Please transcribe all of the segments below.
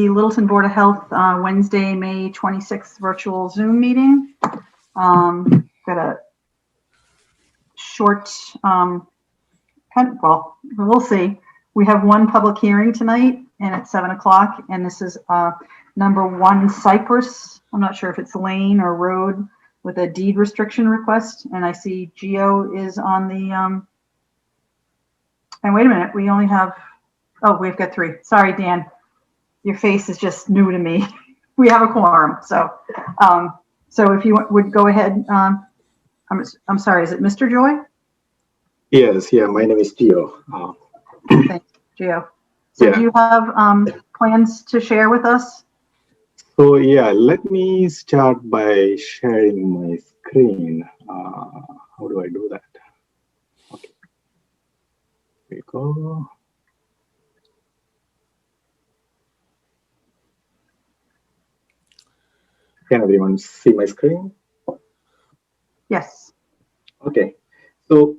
Littleton Board of Health Wednesday, May 26th virtual Zoom meeting. Got a short, well, we'll see. We have one public hearing tonight and it's 7 o'clock, and this is number 1 Cypress. I'm not sure if it's lane or road with a deed restriction request. And I see Geo is on the, and wait a minute, we only have, oh, we've got 3. Sorry, Dan. Your face is just new to me. We have a quorum, so so if you would go ahead. I'm sorry. Is it Mr. Joy? Yes. Yeah. My name is Gio. Thanks, Gio. So yeah. Do you have plans to share with us? So yeah, let me start by sharing my screen. How do I do that? Okay. Here we go. Can everyone see my screen? Yes. Okay. So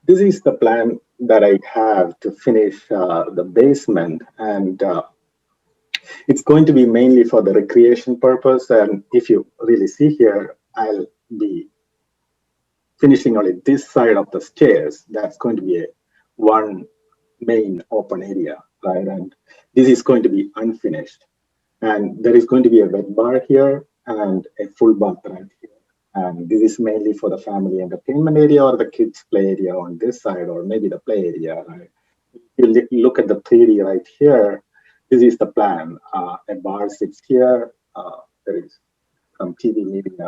this is the plan that I have to finish the basement, and it's going to be mainly for the recreation purpose. And if you really see here, I'll be finishing only this side of the stairs. That's going to be one main open area, right? And this is going to be unfinished. And there is going to be a wet bar here and a full bath right here. And this is mainly for the family entertainment area or the kids play area on this side, or maybe the play area, right? You look at the 3D right here. This is the plan. A bar sits here. There is some TV meeting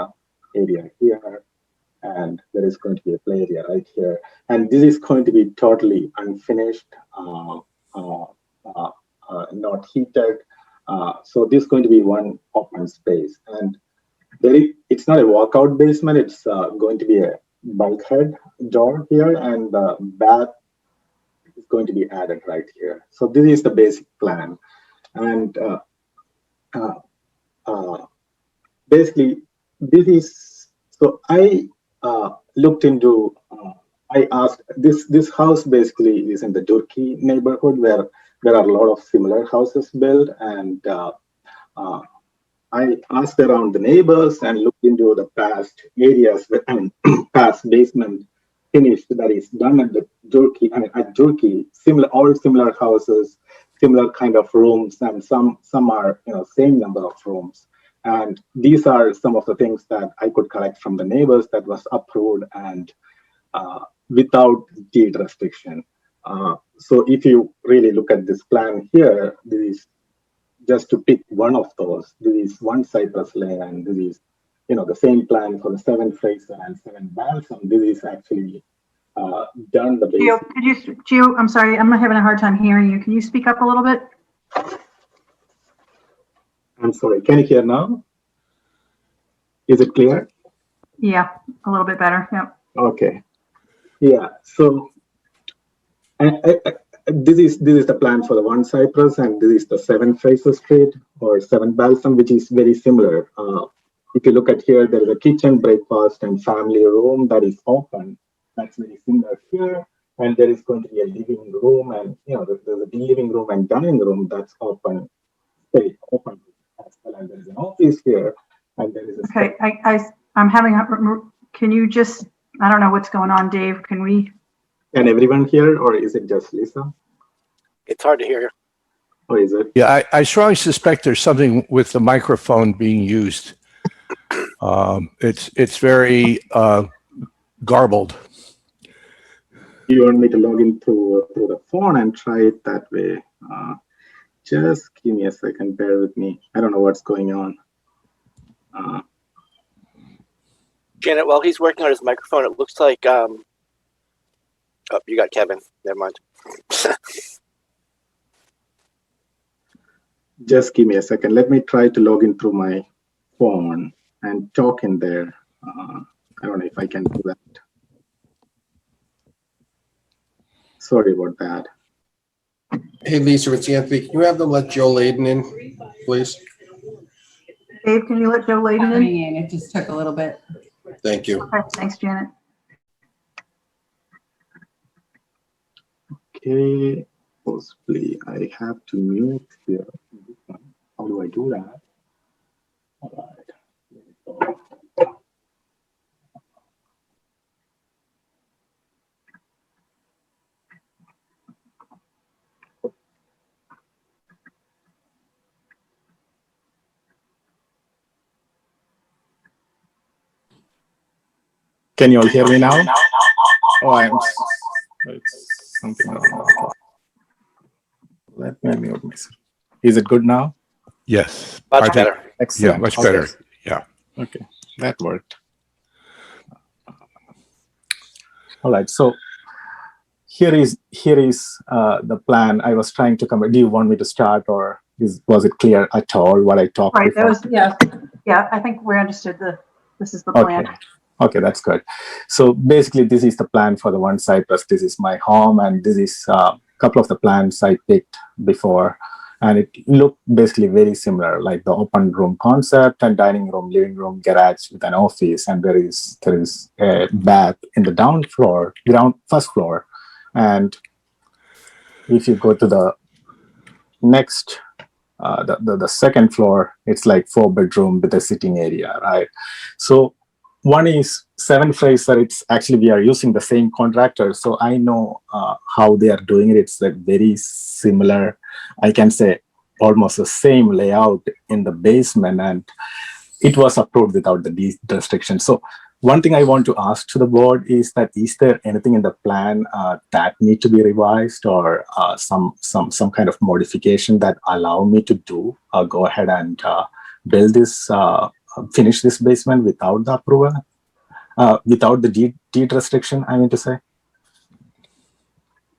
area here. And there is going to be a play area right here. And this is going to be totally unfinished, not heated. So this is going to be one open space. And it's not a walkout basement. It's going to be a bulkhead door here, and the bath is going to be added right here. So this is the basic plan. And basically, this is, so I looked into, I asked, this house basically is in the Durkee neighborhood where there are a lot of similar houses built. And I asked around the neighbors and looked into the past areas, past basement finish that is done at the Durkee, at Durkee, all similar houses, similar kind of rooms, and some are, same number of rooms. And these are some of the things that I could collect from the neighbors that was approved and without deed restriction. So if you really look at this plan here, this is just to pick one of those. This is 1 Cypress Lane, and this is, the same plan for the 7 Fraser and 7 Balsam. This is actually done the basic. Gio, I'm sorry, I'm having a hard time hearing you. Can you speak up a little bit? I'm sorry, can you hear now? Is it clear? Yeah, a little bit better, yeah. Okay, yeah, so this is the plan for the 1 Cypress, and this is the 7 Fraser Street or 7 Balsam, which is very similar. If you look at here, there is a kitchen, breakfast, and family room that is open. That's very similar here. And there is going to be a living room, and there's a living room and dining room that's open, very open as well. And there is an office here, and there is a. Okay, I'm having. Can you just? I don't know what's going on, Dave. Can we? Can everyone hear, or is it just Lisa? It's hard to hear. Oh, is it? Yeah, I strongly suspect there's something with the microphone being used. It's very garbled. You want me to log in through the phone and try it that way? Just give me a second. Bear with me. I don't know what's going on. Janet, while he's working on his microphone, it looks like oh, you got Kevin. Never mind. Just give me a second. Let me try to log in through my phone and talk in there. I don't know if I can do that. Sorry about that. Hey, Lisa, it's Anthony. Can you have them let Joe Layden in, please? Dave, can you let Joe Layden in? It just took a little bit. Thank you. Okay, thanks, Janet. Okay, possibly I have to mute here. How do I do that? All right. Can you all hear me now? Oh, it's something wrong. Let me mute myself. Is it good now? Yes. Much better. Excellent. Yeah, much Okay. better. Yeah. Okay, that worked. All right, so here is the plan. I was trying to come. Do you want me to start, or was it clear at all what I talked Right, before? yeah, I think we understood this is the plan. Okay, that's good. So basically, this is the plan for the one Cypress. This is my home, and this is a couple of the plans I picked before. And it looked basically very similar, like the open room concept and dining room, living room, garage with an office, and there is a bath in the first floor. And if you go to the next, the second floor, it's like 4-bedroom with a sitting area, right? So one is 7 Fraser. It's actually, we are using the same contractor, so I know how they are doing it. It's like very similar. I can say almost the same layout in the basement, and it was approved without the deed restriction. So one thing I want to ask to the board is there anything in the plan that need to be revised, or some kind of modification that allow me to go ahead and build this, finish this basement without the approval, without the deed restriction, I mean to say?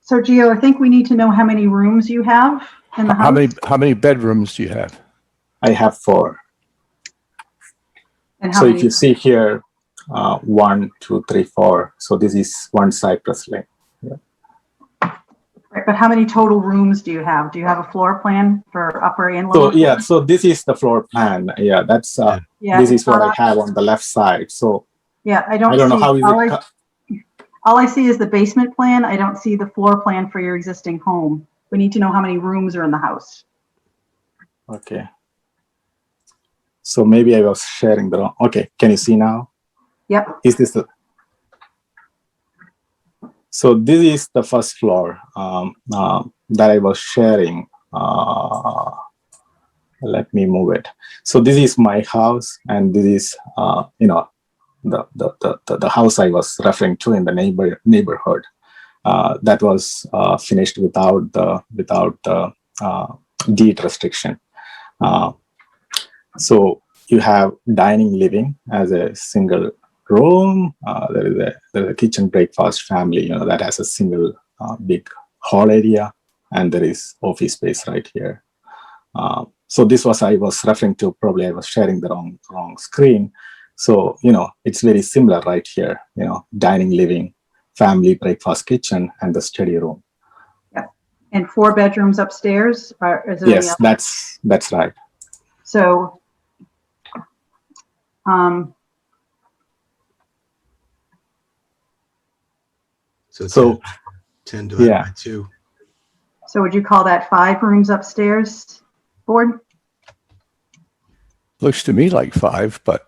So Gio, I think we need to know how many rooms you have in the house. How many bedrooms do you have? I have 4. And how So many? if you see here, 1, 2, 3, 4. So this is one Cypress Lane. Right, but how many total rooms do you have? Do you have a floor plan for upper and So lower? yeah, so this is the floor plan. Yeah, that's Yeah, this it's is what I not- have on the left side. So Yeah, I I don't know see. how is it. All I see is the basement plan. I don't see the floor plan for your existing home. We need to know how many rooms are in the house. Okay. So maybe I was sharing the wrong. Okay, can you see now? Yep. Is this the? So this is the first floor that I was sharing. Let me move it. So this is my house, and this is the house I was referring to in the neighborhood that was finished without the deed restriction. So you have dining, living as a single room. There is a kitchen, breakfast, family. That has a single big hall area, and there is office space right here. So this was I was referring to. Probably I was sharing the wrong screen. So it's very similar right here. Dining, living, family, breakfast, kitchen, and the study room. Yeah. And 4 bedrooms upstairs. Yes, that's right. So, So 10 divided by 2. So would you call that 5 rooms upstairs, board? Looks to me like 5, but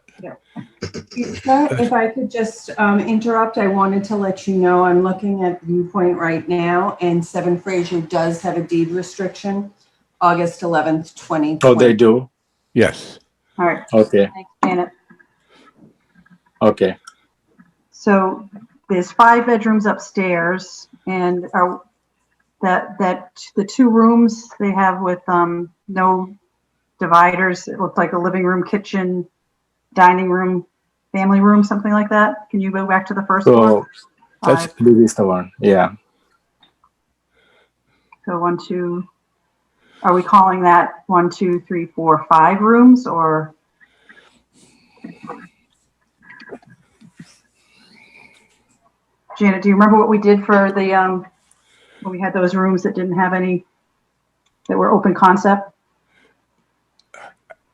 If I could just interrupt, I wanted to let you know I'm looking at Viewpoint right now, and 7 Fraser does have a deed restriction, August 11th, 2020. Oh, they do? yes. All right. Okay. Thanks, Janet. Okay. So there's 5 bedrooms upstairs, and that the 2 rooms they have with no dividers. It looked like a living room, kitchen, dining room, family room, something like that. Can you go back to the first one? This is the one. Yeah. So 1, 2. Are we calling that 1, 2, 3, 4, 5 rooms, or? Janet, do you remember what we did for the when we had those rooms that didn't have any, that were open concept?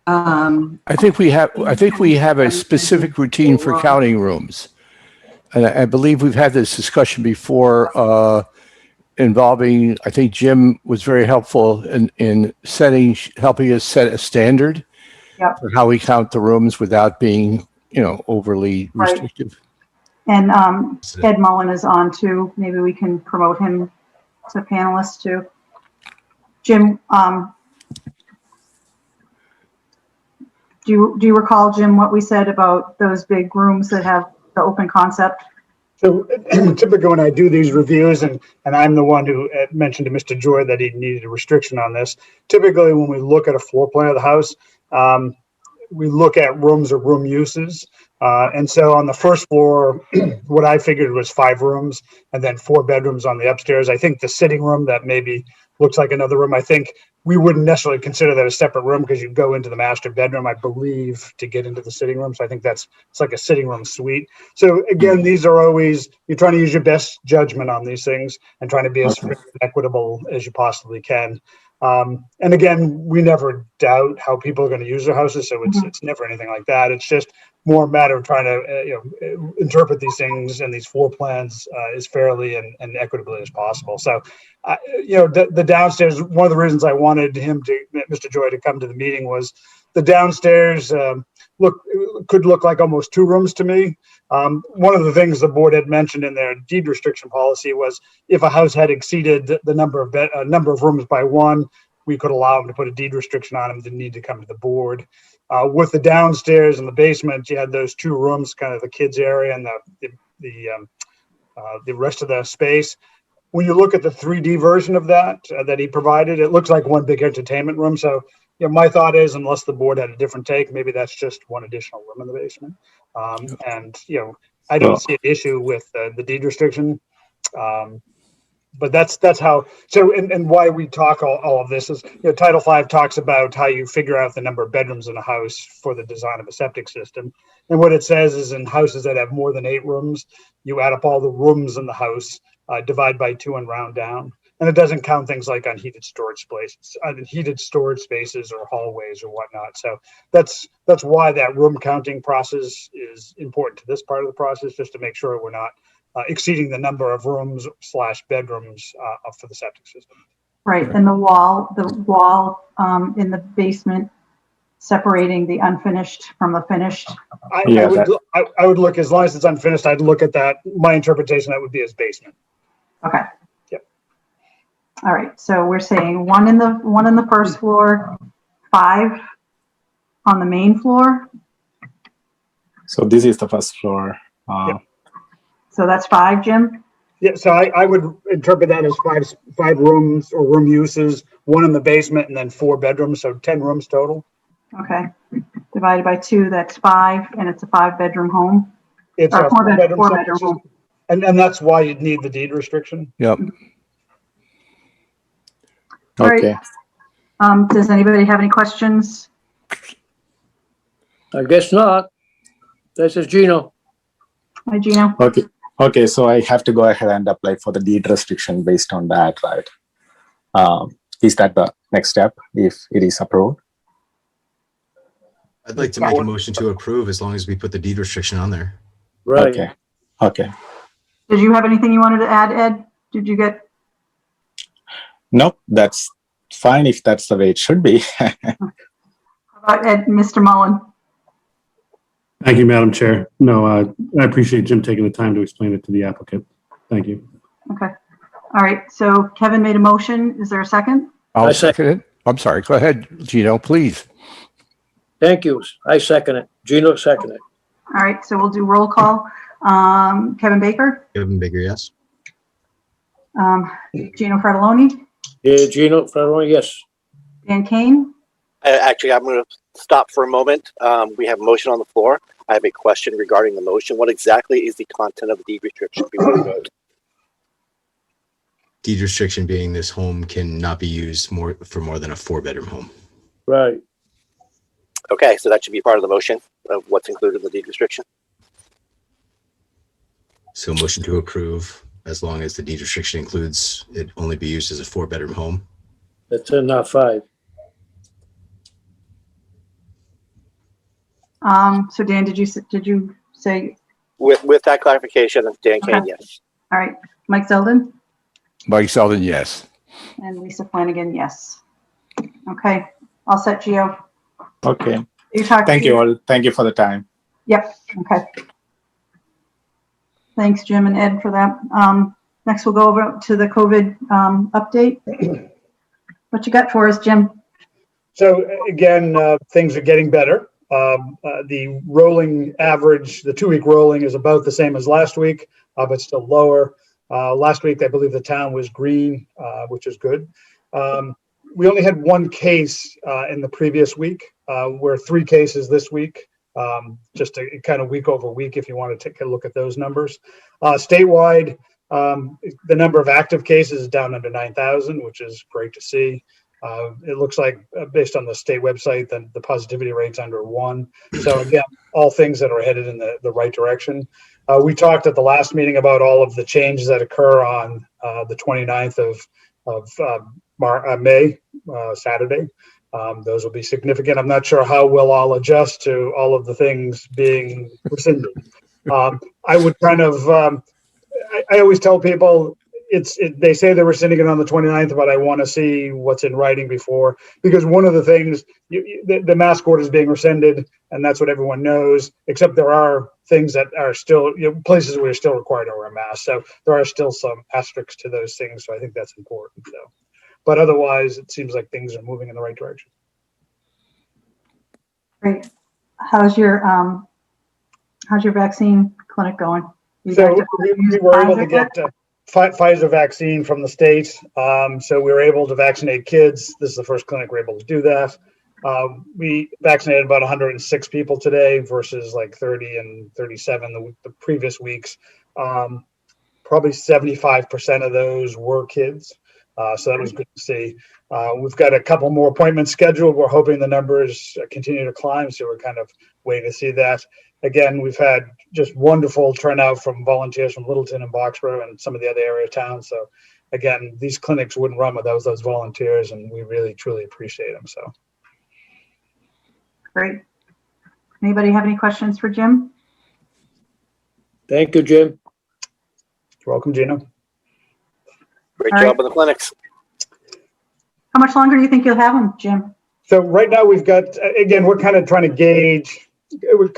I think we have a specific routine for counting rooms. And I believe we've had this discussion before. involving, I think Jim was very helpful in helping us set a standard Yep. for how we count the rooms without being, overly Right. restrictive. And Ed Mullen is on too. Maybe we can promote him as a panelist too. Jim, do you recall, Jim, what we said about those big rooms that have the open concept? So typically when I do these reviews, and I'm the one who mentioned to Mr. Joy that he needed a restriction on this, typically when we look at a floor plan of the house, we look at rooms or room uses. And so on the first floor, what I figured was 5 rooms and then 4 bedrooms on the upstairs. I think the sitting room that maybe looks like another room, I think we wouldn't necessarily consider that a separate room because you go into the master bedroom, I believe, to get into the sitting room. So I think it's like a sitting room suite. So again, these are always, you're trying to use your best judgment on these things and trying to be as fair and equitable as you possibly can. And again, we never doubt how people are going to use their houses. So it's never anything like that. It's just more a matter of trying to interpret these things and these floor plans as fairly and equitably as possible. So, the downstairs, one of the reasons I wanted Mr. Joy to come to the meeting was the downstairs could look like almost 2 rooms to me. One of the things the board had mentioned in their deed restriction policy was if a house had exceeded the number of rooms by 1, we could allow them to put a deed restriction on them. Didn't need to come to the board. With the downstairs and the basement, you had those 2 rooms, kind of the kids area and the rest of the space. When you look at the 3D version of that he provided, it looks like one big entertainment room. So, my thought is, unless the board had a different take, maybe that's just one additional room in the basement. I don't see an issue with the deed restriction. But that's how, so, and why we talk all of this is, Title V talks about how you figure out the number of bedrooms in a house for the design of a septic system. And what it says is in houses that have more than 8 rooms, you add up all the rooms in the house, divide by 2 and round down. And it doesn't count things like unheated storage spaces or hallways or whatnot. So that's why that room counting process is important to this part of the process, just to make sure we're not exceeding the number of rooms / bedrooms for the septic system. Right, and the wall in the basement separating the unfinished from the finished. I would look, as long as it's unfinished, I'd look at that. My interpretation, that would be as basement. Okay. Yep. All right, so we're saying 1 in the first floor, 5 on the main floor. So this is the first floor. Yep. So that's 5, Jim? Yeah, so I would interpret that as 5 rooms or room uses, 1 in the basement, and then 4 bedrooms, so 10 rooms total. Okay. Divided by 2, that's 5, and it's a 5-bedroom home. It's a 4-bedroom home. And that's why you'd need the deed restriction. Yep. All right. Does anybody have any questions? I guess not. This is Gino. Hi, Gino. Okay, so I have to go ahead and apply for the deed restriction based on that, right? Is that the next step if it is approved? I'd like to make a motion to approve as long as we put the deed restriction on there. Right. Okay. Did you have anything you wanted to add, Ed? Did you get? Nope, that's fine if that's the way it should be. How about Ed, Mr. Mullen? Thank you, Madam Chair. No, I appreciate Jim taking the time to explain it to the applicant. Thank you. Okay. All right. So Kevin made a motion. Is there a second? I'll second it. I'm sorry. Go ahead, Gino, please. Thank you. I second it. Gino second it. All right. So we'll do roll call. Kevin Baker? Kevin Baker, yes. Gino Fratelloni? Yeah, Gino, yes. Dan Kane? Actually, I'm going to stop for a moment. We have a motion on the floor. I have a question regarding the motion. What exactly is the content of the deed restriction before we vote? Deed restriction being this home cannot be used for more than a 4-bedroom home. Right. Okay, so that should be part of the motion of what's included in the deed restriction. So motion to approve as long as the deed restriction includes it only be used as a 4-bedroom home. That's not 5. So Dan, did you say? With that clarification, Dan Kane, Okay. yes. All right. Mike Zeldin? Mike Selden, yes. And Lisa Flanagan, yes. Okay, all set, Gio. Okay. You talked. Thank you all. Thank you for the time. Yep, okay. Thanks, Jim and Ed, for that. Next, we'll go over to the COVID update. What you got for us, Jim? So again, things are getting better. The rolling average, the 2-week rolling is about the same as last week, but still lower. Last week, I believe the town was green, which is good. We only had 1 case in the previous week. We're 3 cases this week, just a kind of week over week if you want to take a look at those numbers. Statewide, the number of active cases is down under 9,000, which is great to see. It looks like, based on the state website, that the positivity rate's under 1. So again, all things that are headed in the right direction. We talked at the last meeting about all of the changes that occur on the 29th of May, Saturday. Those will be significant. I'm not sure how we'll all adjust to all of the things being rescinded. I would kind of, I always tell people, they say they're rescinding it on the 29th, but I want to see what's in writing before, because one of the things, the mask order is being rescinded, and that's what everyone knows, except there are things that are still, places where you're still required to wear a mask. So there are still some asterisks to those things. So I think that's important. So, but otherwise, it seems like things are moving in the right direction. Great. How's your vaccine clinic going? So we were able to get Pfizer vaccine from the state. So we were able to vaccinate kids. This is the first clinic we're able to do that. We vaccinated about 106 people today versus like 30 and 37 the previous weeks. Probably 75% of those were kids. So that was good to see. We've got a couple more appointments scheduled. We're hoping the numbers continue to climb. So we're kind of waiting to see that. Again, we've had just wonderful turnout from volunteers from Littleton and Boxborough and some of the other area towns. So again, these clinics wouldn't run without those volunteers, and we really, truly appreciate them. So. Great. Anybody have any questions for Jim? Thank you, Jim. You're welcome, Gino. Great All job right. on the clinics. How much longer do you think you'll have them, Jim? So right now we've got, again, we're kind of trying to gauge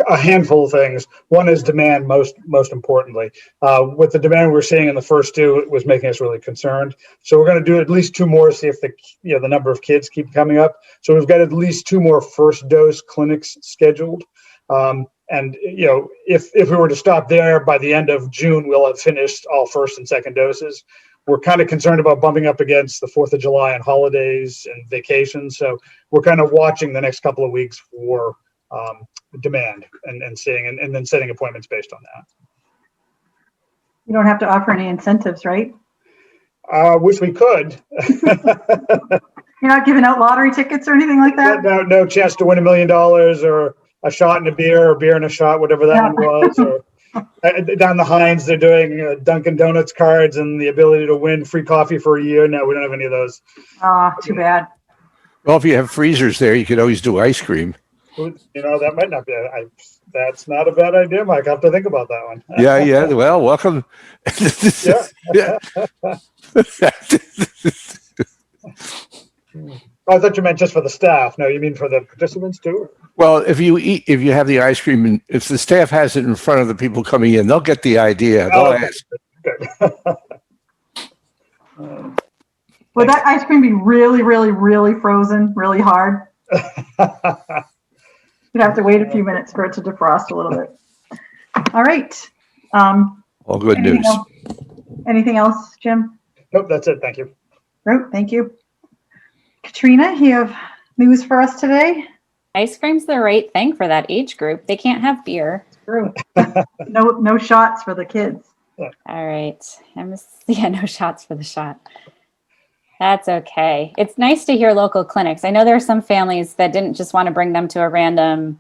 a handful of things. One is demand, most importantly. With the demand we're seeing in the first 2, it was making us really concerned. So we're going to do at least 2 more, see if the number of kids keep coming up. So we've got at least 2 more first dose clinics scheduled. And if we were to stop there by the end of June, we'll have finished all first and second doses. We're kind of concerned about bumping up against the 4th of July and holidays and vacations. So we're kind of watching the next couple of weeks for demand and seeing and then setting appointments based on that. You don't have to offer any incentives, right? Wish we could. You're not giving out lottery tickets or anything like that? No chance to win $1 million or a shot and a beer or beer and a shot, whatever that one was. Or down the Hines, they're doing Dunkin' Donuts cards and the ability to win free coffee for a year. No, we don't have any of those. Too bad. Well, if you have freezers there, you could always do ice cream. That might not be. That's not a bad idea, Mike. I have to think about that one. Yeah. Well, welcome. Yeah. I thought you meant just for the staff. No, you mean for the participants too? Well, if you have the ice cream, and if the staff has it in front of the people coming in, they'll get the idea. They'll ask. Would that ice cream be really, really, really frozen, really hard? You'd have to wait a few minutes for it to defrost a little bit. All right. All good news. Anything else, Jim? Nope, that's it. Thank you. Nope, thank you. Katrina, you have news for us today? Ice cream's the right thing for that age group. They can't have beer. True. No shots for the kids. All right. No shots for the shot. That's okay. It's nice to hear local clinics. I know there are some families that didn't just want to bring them to a random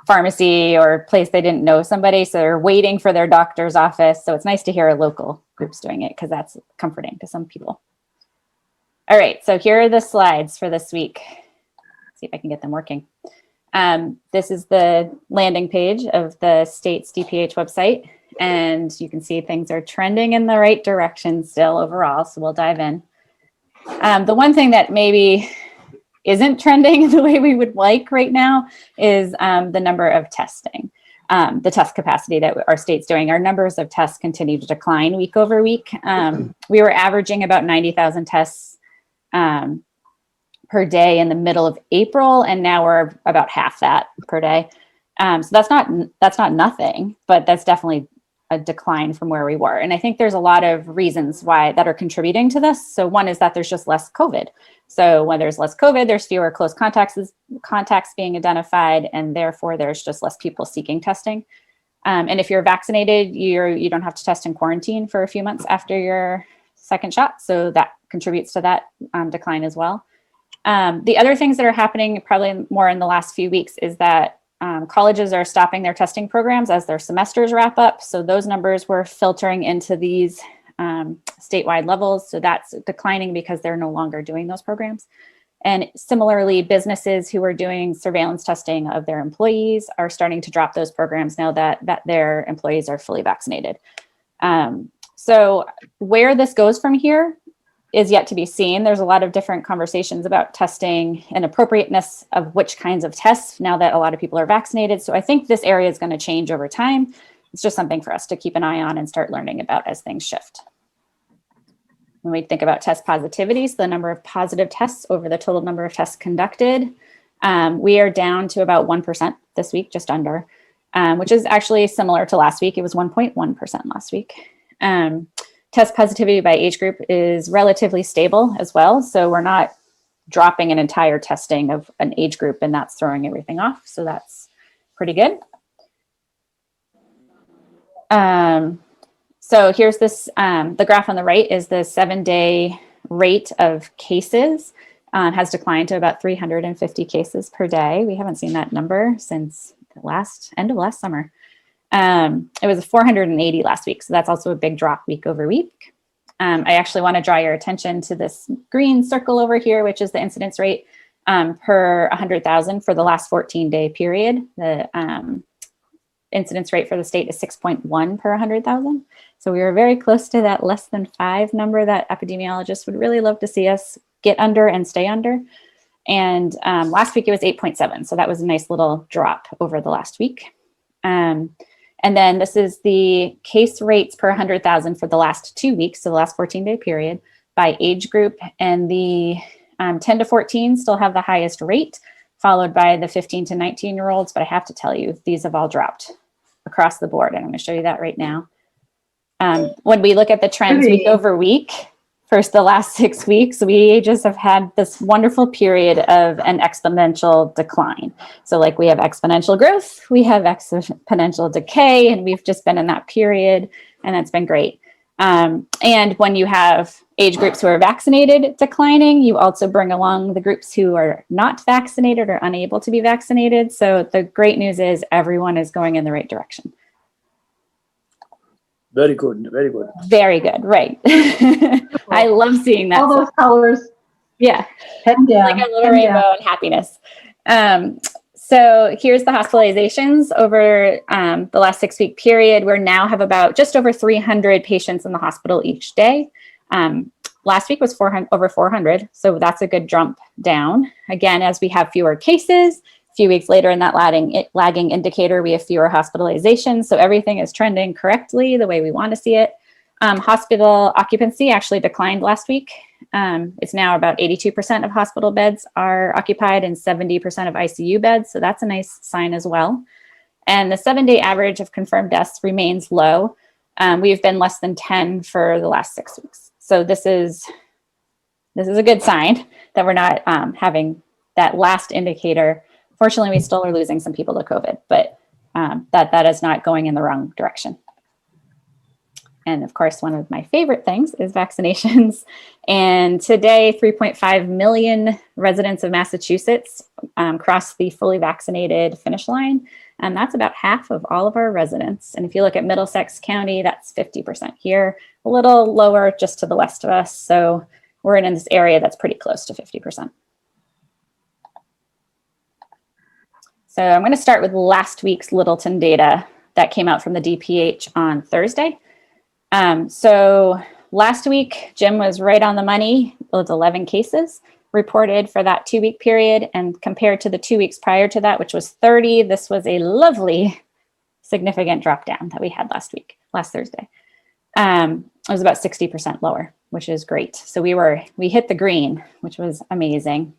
pharmacy or place they didn't know somebody, so they're waiting for their doctor's office. So it's nice to hear local groups doing it because that's comforting to some people. All right, so here are the slides for this week. Let's see if I can get them working. This is the landing page of the state's DPH website. and you can see things are trending in the right direction still overall. So we'll dive in. The one thing that maybe isn't trending the way we would like right now is the number of testing, the test capacity that our state's doing. Our numbers of tests continue to decline week over week. We were averaging about 90,000 tests per day in the middle of April, and now we're about half that per day. So that's not nothing, but that's definitely a decline from where we were. And I think there's a lot of reasons why that are contributing to this. So one is that there's just less COVID. So when there's less COVID, there's fewer close contacts being identified, and therefore there's just less people seeking testing. And if you're vaccinated, you don't have to test in quarantine for a few months after your second shot. So that contributes to that decline as well. The other things that are happening probably more in the last few weeks is that colleges are stopping their testing programs as their semesters wrap up. So those numbers were filtering into these statewide levels. So that's declining because they're no longer doing those programs. And similarly, businesses who are doing surveillance testing of their employees are starting to drop those programs now that their employees are fully vaccinated. So where this goes from here is yet to be seen. There's a lot of different conversations about testing and appropriateness of which kinds of tests now that a lot of people are vaccinated. So I think this area is going to change over time. It's just something for us to keep an eye on and start learning about as things shift. When we think about test positivity, so the number of positive tests over the total number of tests conducted, we are down to about 1% this week, just under, which is actually similar to last week. It was 1.1% last week. Test positivity by age group is relatively stable as well. So we're not dropping an entire testing of an age group and that's throwing everything off. So that's pretty good. So here's this, the graph on the right is the 7-day rate of cases has declined to about 350 cases per day. We haven't seen that number since the end of last summer. It was 480 last week, so that's also a big drop week over week. I actually want to draw your attention to this green circle over here, which is the incidence rate per 100,000 for the last 14-day period. The incidence rate for the state is 6.1 per 100,000. So we were very close to that less than 5 number that epidemiologists would really love to see us get under and stay under. And last week it was 8.7, so that was a nice little drop over the last week. And then this is the case rates per 100,000 for the last 2 weeks, so the last 14-day period by age group. And the 10 to 14 still have the highest rate, followed by the 15 to 19-year-olds. But I have to tell you, these have all dropped across the board. And I'm going to show you that right now. When we look at the trends week over week, first the last 6 weeks, we just have had this wonderful period of an exponential decline. So like we have exponential growth, we have exponential decay, and we've just been in that period, and that's been great. And when you have age groups who are vaccinated declining, you also bring along the groups who are not vaccinated or unable to be vaccinated. So the great news is everyone is going in the right direction. Very good, very good. Very good, right. I love seeing that. All those colors. Yeah. Heading down. Like a little rainbow and happiness. So here's the hospitalizations over the last 6-week period. We now have about just over 300 patients in the hospital each day. Last week was over 400, so that's a good jump down. Again, as we have fewer cases, a few weeks later in that lagging indicator, we have fewer hospitalizations. So everything is trending correctly the way we want to see it. Hospital occupancy actually declined last week. It's now about 82% of hospital beds are occupied and 70% of ICU beds. So that's a nice sign as well. And the 7-day average of confirmed deaths remains low. We've been less than 10 for the last 6 weeks. So this is a good sign that we're not having that last indicator. Fortunately, we still are losing some people to COVID, but that is not going in the wrong direction. And of course, one of my favorite things is vaccinations. And today, 3.5 million residents of Massachusetts crossed the fully vaccinated finish line. And that's about half of all of our residents. And if you look at Middlesex County, that's 50% here, a little lower just to the west of us. So we're in this area that's pretty close to 50%. So I'm going to start with last week's Littleton data. that came out from the DPH on Thursday. So last week, Jim was right on the money. It was 11 cases reported for that 2-week period. And compared to the 2 weeks prior to that, which was 30, this was a lovely, significant drop down that we had last Thursday. It was about 60% lower, which is great. So we hit the green, which was amazing.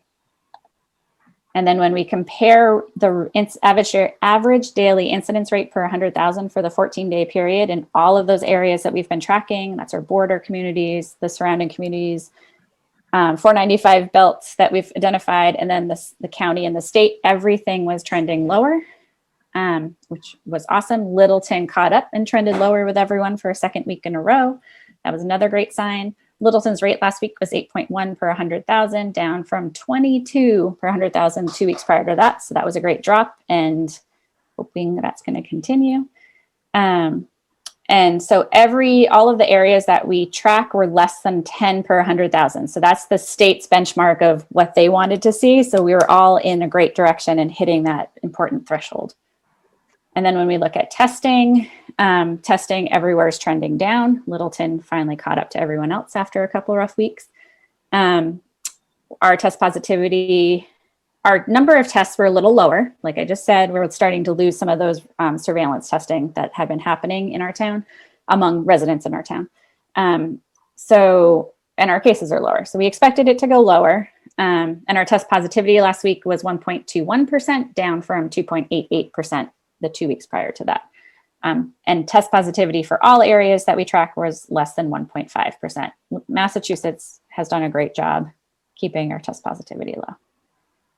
And then when we compare the average daily incidence rate per 100,000 for the 14-day period in all of those areas that we've been tracking, that's our border communities, the surrounding communities, 495 belts that we've identified, and then the county and the state, everything was trending lower, which was awesome. Littleton caught up and trended lower with everyone for a second week in a row. That was another great sign. Littleton's rate last week was 8.1 per 100,000, down from 22 per 100,000 2 weeks prior to that. So that was a great drop, and hoping that's going to continue. And so all of the areas that we track were less than 10 per 100,000. So that's the state's benchmark of what they wanted to see. So we were all in a great direction and hitting that important threshold. And then when we look at testing, testing everywhere is trending down. Littleton finally caught up to everyone else after a couple of rough weeks. Our test positivity, our number of tests were a little lower. Like I just said, we're starting to lose some of those surveillance testing that had been happening in our town among residents in our town. And our cases are lower. So we expected it to go lower. And our test positivity last week was 1.21%, down from 2.88% the 2 weeks prior to that. And test positivity for all areas that we track was less than 1.5%. Massachusetts has done a great job keeping our test positivity low.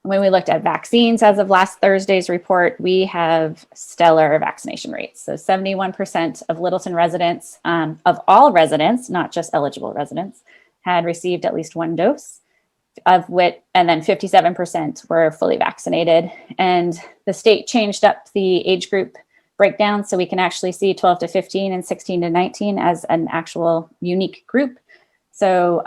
When we looked at vaccines as of last Thursday's report, we have stellar vaccination rates. So 71% of Littleton residents, of all residents, not just eligible residents, had received at least one dose of which, and then 57% were fully vaccinated. And the state changed up the age group breakdown so we can actually see 12 to 15 and 16 to 19 as an actual unique group. So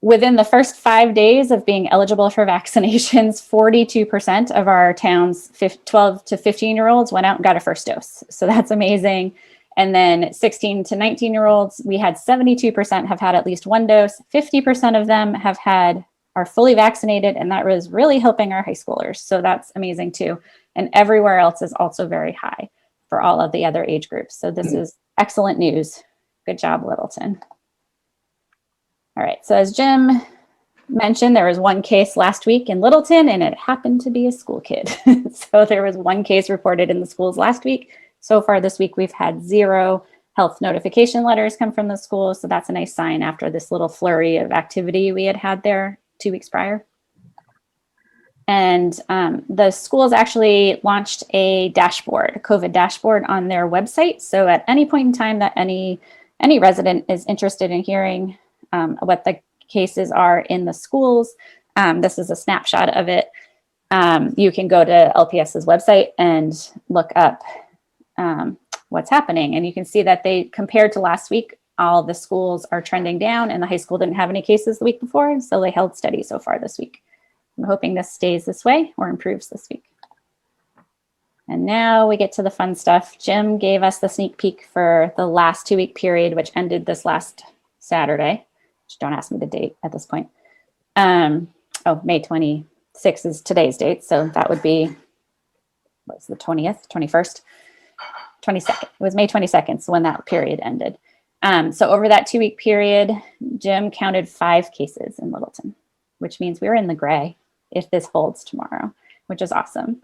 within the first 5 days of being eligible for vaccinations, 42% of our town's 12 to 15-year-olds went out and got a first dose. So that's amazing. And then 16 to 19-year-olds, we had 72% have had at least one dose. 50% of them are fully vaccinated, and that was really helping our high schoolers. So that's amazing too. And everywhere else is also very high for all of the other age groups. So this is excellent news. Good job, Littleton. All right, so as Jim mentioned, there was one case last week in Littleton, and it happened to be a school kid. So there was one case reported in the schools last week. So far this week, we've had 0 health notification letters come from the schools. So that's a nice sign after this little flurry of activity we had there 2 weeks prior. And the schools actually launched a dashboard, a COVID dashboard on their website. So at any point in time that any resident is interested in hearing what the cases are in the schools, this is a snapshot of it. You can go to LPS's website and look up what's happening. And you can see that they, compared to last week, all the schools are trending down, and the high school didn't have any cases the week before. So they held steady so far this week. I'm hoping this stays this way or improves this week. And now we get to the fun stuff. Jim gave us the sneak peek for the last 2-week period, which ended this last Saturday. Don't ask me the date at this point. May 26th is today's date. So that would be, what's the 20th, 21st, 22nd. It was May 22nd, so when that period ended. So over that 2-week period, Jim counted 5 cases in Littleton, which means we're in the gray if this holds tomorrow, which is awesome.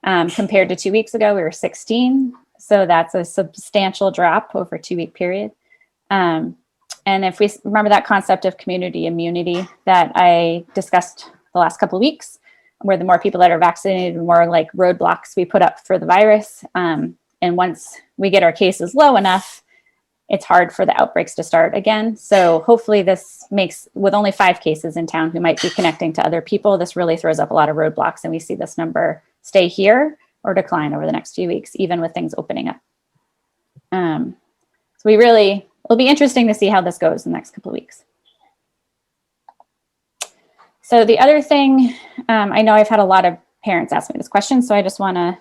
Compared to 2 weeks ago, we were 16. So that's a substantial drop over a 2-week period. And if we remember that concept of community immunity that I discussed the last couple of weeks, where the more people that are vaccinated, the more like roadblocks we put up for the virus. And once we get our cases low enough, it's hard for the outbreaks to start again. So hopefully this makes, with only 5 cases in town who might be connecting to other people, this really throws up a lot of roadblocks, and we see this number stay here or decline over the next few weeks, even with things opening up. So it'll be interesting to see how this goes in the next couple of weeks. So the other thing, I know I've had a lot of parents ask me this question, so I just want to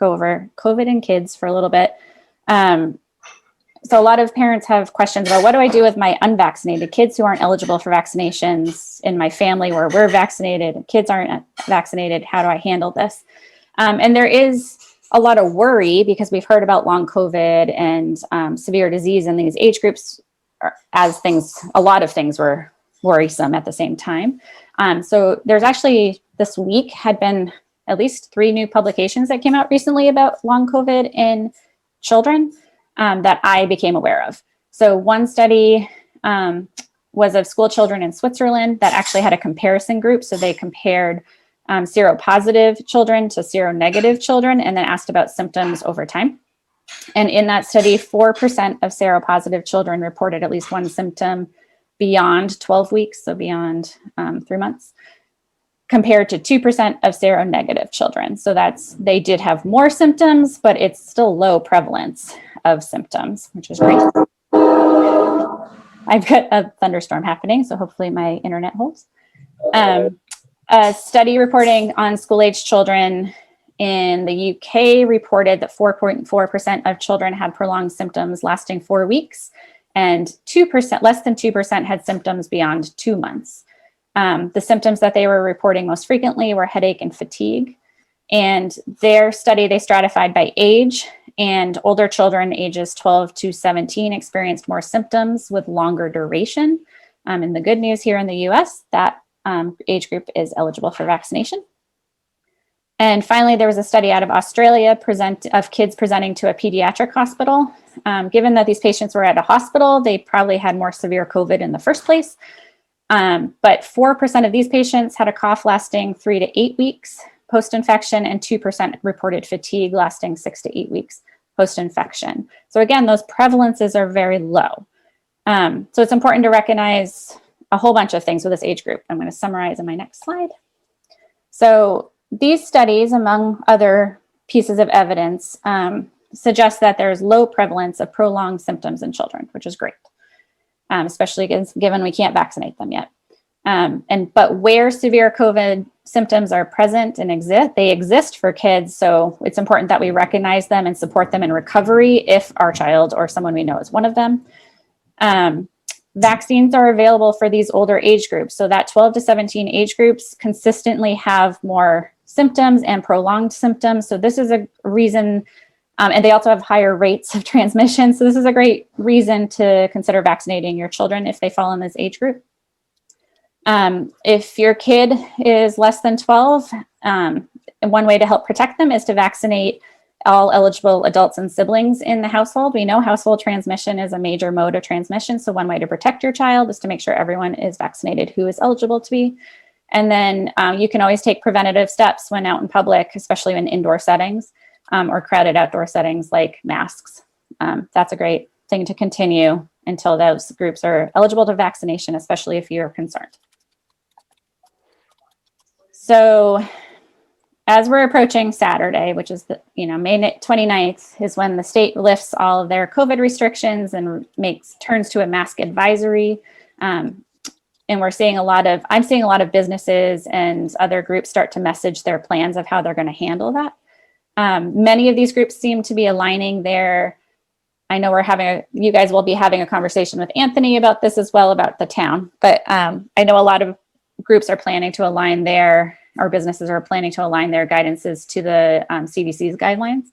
go over COVID in kids for a little bit. So a lot of parents have questions about what do I do with my unvaccinated kids who aren't eligible for vaccinations in my family where we're vaccinated and kids aren't vaccinated. How do I handle this? And there is a lot of worry because we've heard about long COVID and severe disease in these age groups a lot of things were worrisome at the same time. So there's actually this week had been at least 3 new publications that came out recently about long COVID in children that I became aware of. So one study was of school children in Switzerland that actually had a comparison group. So they compared seropositive children to seronegative children and then asked about symptoms over time. And in that study, 4% of seropositive children reported at least one symptom beyond 12 weeks, so beyond 3 months, compared to 2% of seronegative children. So they did have more symptoms, but it's still low prevalence of symptoms, which is great. I've got a thunderstorm happening, so hopefully my internet holds. A study reporting on school-aged children in the UK reported that 4.4% of children had prolonged symptoms lasting 4 weeks, and less than 2% had symptoms beyond 2 months. The symptoms that they were reporting most frequently were headache and fatigue. And their study, they stratified by age, and older children ages 12 to 17 experienced more symptoms with longer duration. And the good news here in the US, that age group is eligible for vaccination. And finally, there was a study out of Australia of kids presenting to a pediatric hospital. Given that these patients were at a hospital, they probably had more severe COVID in the first place. But 4% of these patients had a cough lasting 3 to 8 weeks post-infection, and 2% reported fatigue lasting 6 to 8 weeks post-infection. So again, those prevalences are very low. So it's important to recognize a whole bunch of things with this age group. I'm going to summarize in my next slide. So these studies, among other pieces of evidence, suggest that there's low prevalence of prolonged symptoms in children, which is great, especially given we can't vaccinate them yet. But where severe COVID symptoms are present and they exist for kids. So it's important that we recognize them and support them in recovery if our child or someone we know is one of them. Vaccines are available for these older age groups. So that 12 to 17 age groups consistently have more symptoms and prolonged symptoms. So this is a reason, and they also have higher rates of transmission. So this is a great reason to consider vaccinating your children if they fall in this age group. If your kid is less than 12, one way to help protect them is to vaccinate all eligible adults and siblings in the household. We know household transmission is a major mode of transmission. So one way to protect your child is to make sure everyone is vaccinated who is eligible to be. And then you can always take preventative steps when out in public, especially in indoor settings or crowded outdoor settings like masks. That's a great thing to continue until those groups are eligible to vaccination, especially if you're concerned. So as we're approaching Saturday, which is the May 29th, is when the state lifts all of their COVID restrictions and turns to a mask advisory. And I'm seeing a lot of businesses and other groups start to message their plans of how they're going to handle that. Many of these groups seem to be aligning I know you guys will be having a conversation with Anthony about this as well, about the town, but I know a lot of groups are planning to align or businesses are planning to align their guidances to the CDC's guidelines.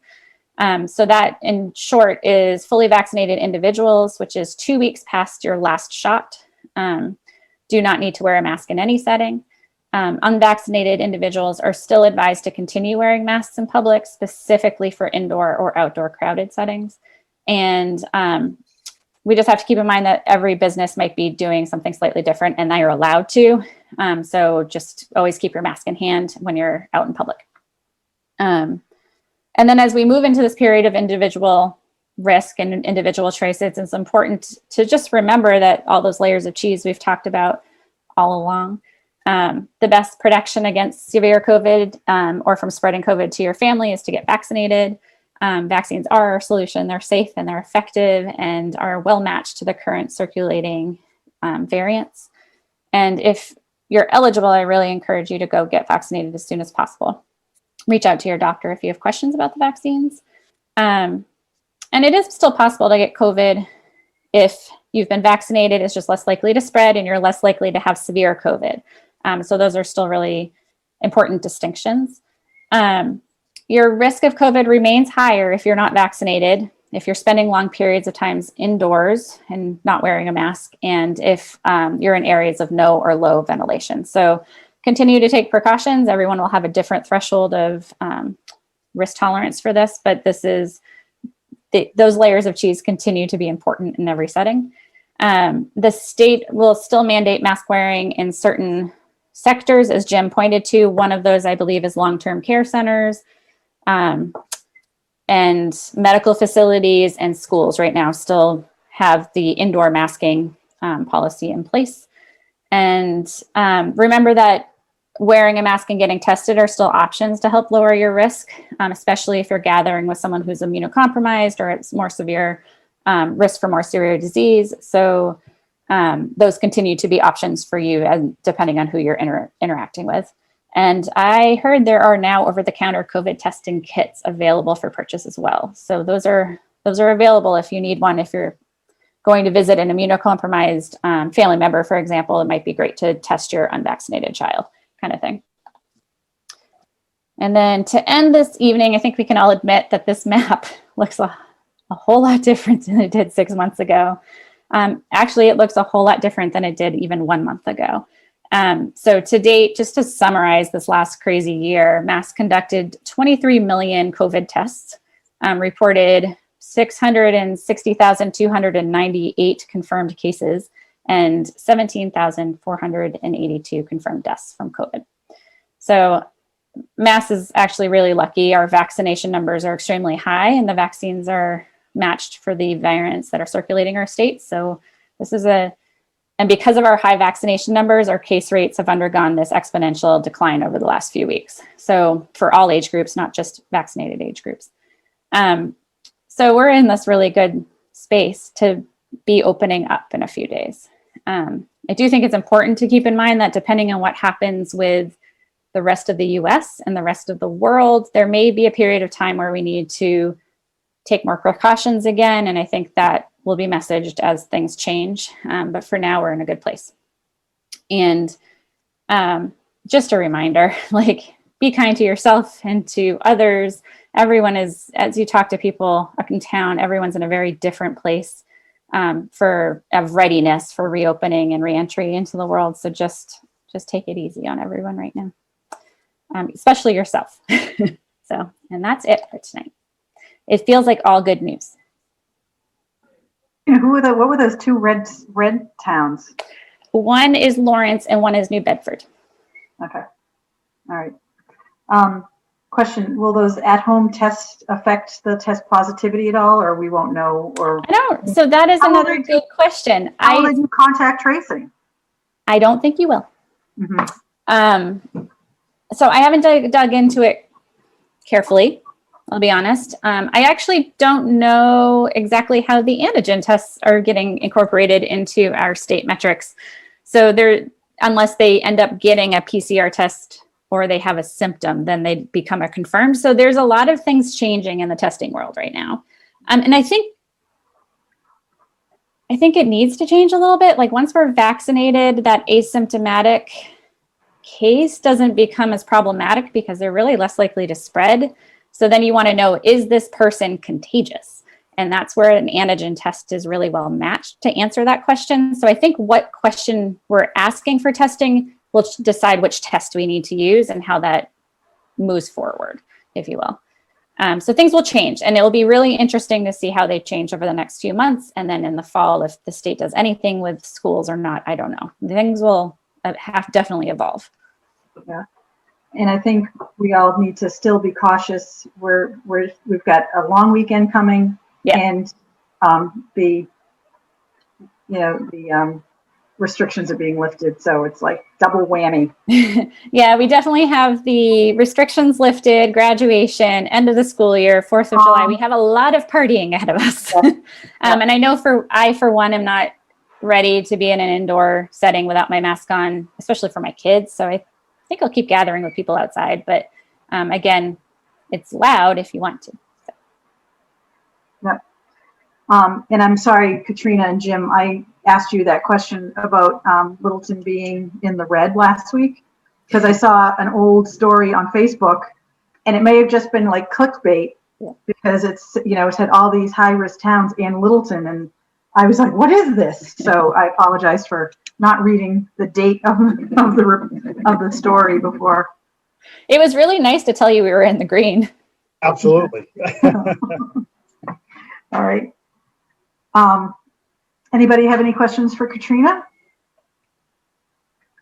So that, in short, is fully vaccinated individuals, which is 2 weeks past your last shot, do not need to wear a mask in any setting. Unvaccinated individuals are still advised to continue wearing masks in public, specifically for indoor or outdoor crowded settings. And we just have to keep in mind that every business might be doing something slightly different, and they are allowed to. So just always keep your mask in hand when you're out in public. And then as we move into this period of individual risk and individual choices, it's important to just remember that all those layers of cheese we've talked about all along. The best protection against severe COVID or from spreading COVID to your family is to get vaccinated. Vaccines are our solution. They're safe and they're effective and are well matched to the current circulating variants. And if you're eligible, I really encourage you to go get vaccinated as soon as possible. reach out to your doctor if you have questions about the vaccines. And it is still possible to get COVID if you've been vaccinated. It's just less likely to spread and you're less likely to have severe COVID. So those are still really important distinctions. Your risk of COVID remains higher if you're not vaccinated, if you're spending long periods of times indoors and not wearing a mask, and if you're in areas of no or low ventilation. So continue to take precautions. Everyone will have a different threshold of risk tolerance for this, but this is those layers of cheese continue to be important in every setting. The state will still mandate mask wearing in certain sectors, as Jim pointed to. One of those, I believe, is long-term care centers, and medical facilities and schools right now still have the indoor masking policy in place. And remember that wearing a mask and getting tested are still options to help lower your risk, especially if you're gathering with someone who's immunocompromised or it's more severe risk for more severe disease. So those continue to be options for you, and depending on who you're interacting with. And I heard there are now over-the-counter COVID testing kits available for purchase as well. So those are available if you need one. If you're going to visit an immunocompromised family member, for example, it might be great to test your unvaccinated child, kind of thing. And then to end this evening, I think we can all admit that this map looks a whole lot different than it did 6 months ago. Actually, it looks a whole lot different than it did even 1 month ago. So to date, just to summarize this last crazy year, Mass conducted 23 million COVID tests, reported 660,298 confirmed cases, and 17,482 confirmed deaths from COVID. So Mass is actually really lucky. Our vaccination numbers are extremely high, and the vaccines are matched for the variants that are circulating our state. So this is and because of our high vaccination numbers, our case rates have undergone this exponential decline over the last few weeks. So for all age groups, not just vaccinated age groups. So we're in this really good space to be opening up in a few days. I do think it's important to keep in mind that depending on what happens with the rest of the US and the rest of the world, there may be a period of time where we need to take more precautions again. And I think that will be messaged as things change. But for now, we're in a good place. And just a reminder, like, be kind to yourself and to others. Everyone is, as you talk to people up in town, everyone's in a very different place of readiness for reopening and reentry into the world. So just take it easy on everyone right now, especially yourself. So, and that's it for tonight. It feels like all good news. And what were those two red towns? One is Lawrence and one is New Bedford. Okay. All right. Question, will those at-home tests affect the test positivity at all, or we won't know? Or I don't. So that is another good question. How will they do contact tracing? I don't think you will. Mm-hmm. So I haven't dug into it carefully, I'll be honest. I actually don't know exactly how the antigen tests are getting incorporated into our state metrics. So unless they end up getting a PCR test or they have a symptom, then they become a confirmed. So there's a lot of things changing in the testing world right now. And I think it needs to change a little bit. Like, once we're vaccinated, that asymptomatic case doesn't become as problematic because they're really less likely to spread. So then you want to know, is this person contagious? And that's where an antigen test is really well matched to answer that question. So I think what question we're asking for testing will decide which test we need to use and how that moves forward, if you will. So things will change, and it will be really interesting to see how they change over the next few months. And then in the fall, if the state does anything with schools or not, I don't know. Things will definitely evolve. Yeah. And I think we all need to still be cautious. We've got a long weekend coming, and the restrictions are being lifted. So it's like double whammy. Yeah, we definitely have the restrictions lifted, graduation, end of the school year, 4th of July. We have a lot of partying ahead of us. And I know I, for one, am not ready to be in an indoor setting without my mask on, especially for my kids. So I think I'll keep gathering with people outside, but Again, it's loud if you want to. Yep. And I'm sorry, Katrina and Jim, I asked you that question about Littleton being in the red last week because I saw an old story on Facebook, and it may have just been like clickbait because it's, it had all these high-risk towns and Littleton, and I was like, what is this? So I apologize for not reading the date of the story before. It was really nice to tell you we were in the green. Absolutely. All right. Anybody have any questions for Katrina?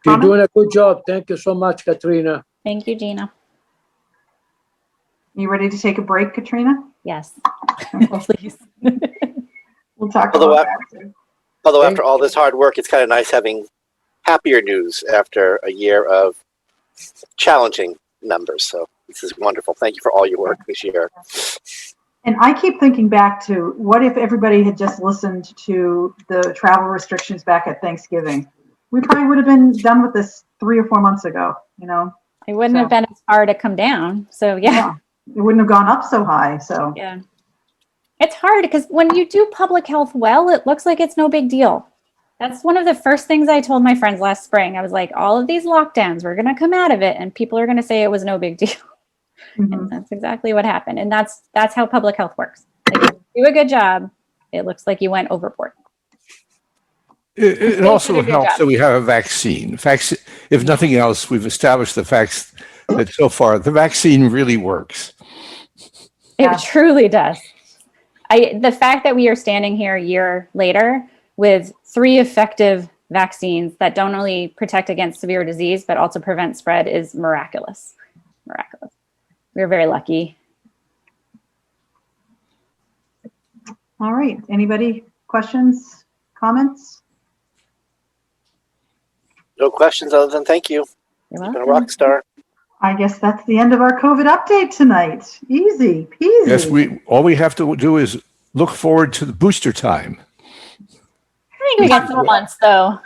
You're doing a good job. Thank you so much, Katrina. Thank you, Gina. You ready to take a break, Katrina? Yes. Please. We'll talk Although about that. Although after all this hard work, it's kind of nice having happier news after a year of challenging numbers. So this is wonderful. Thank you for all your work this year. And I keep thinking back to what if everybody had just listened to the travel restrictions back at Thanksgiving? We probably would have been done with this 3 or 4 months ago, It wouldn't have been as far to come down. So yeah. It wouldn't have gone up so high. So yeah. It's hard because when you do public health well, it looks like it's no big deal. That's one of the first things I told my friends last spring. I was like, all of these lockdowns, we're going to come out of it and people are going to say it was no big deal. Mm-hmm. And that's exactly what happened. And that's how public health works. Like, if you do a good job, it looks like you went overboard. It also helps that we have a vaccine. If nothing else, we've established the facts that so far the vaccine really works. It truly does. The fact that we are standing here a year later with 3 effective vaccines that don't only protect against severe disease, but also prevent spread is miraculous. Miraculous. We're very lucky. All right. Anybody? Questions? Comments? No questions other than thank you. You've been a rock star. I guess that's the end of our COVID update tonight. Easy peasy. Yes, all we have to do is look forward to the booster time. I think we got 2 months though.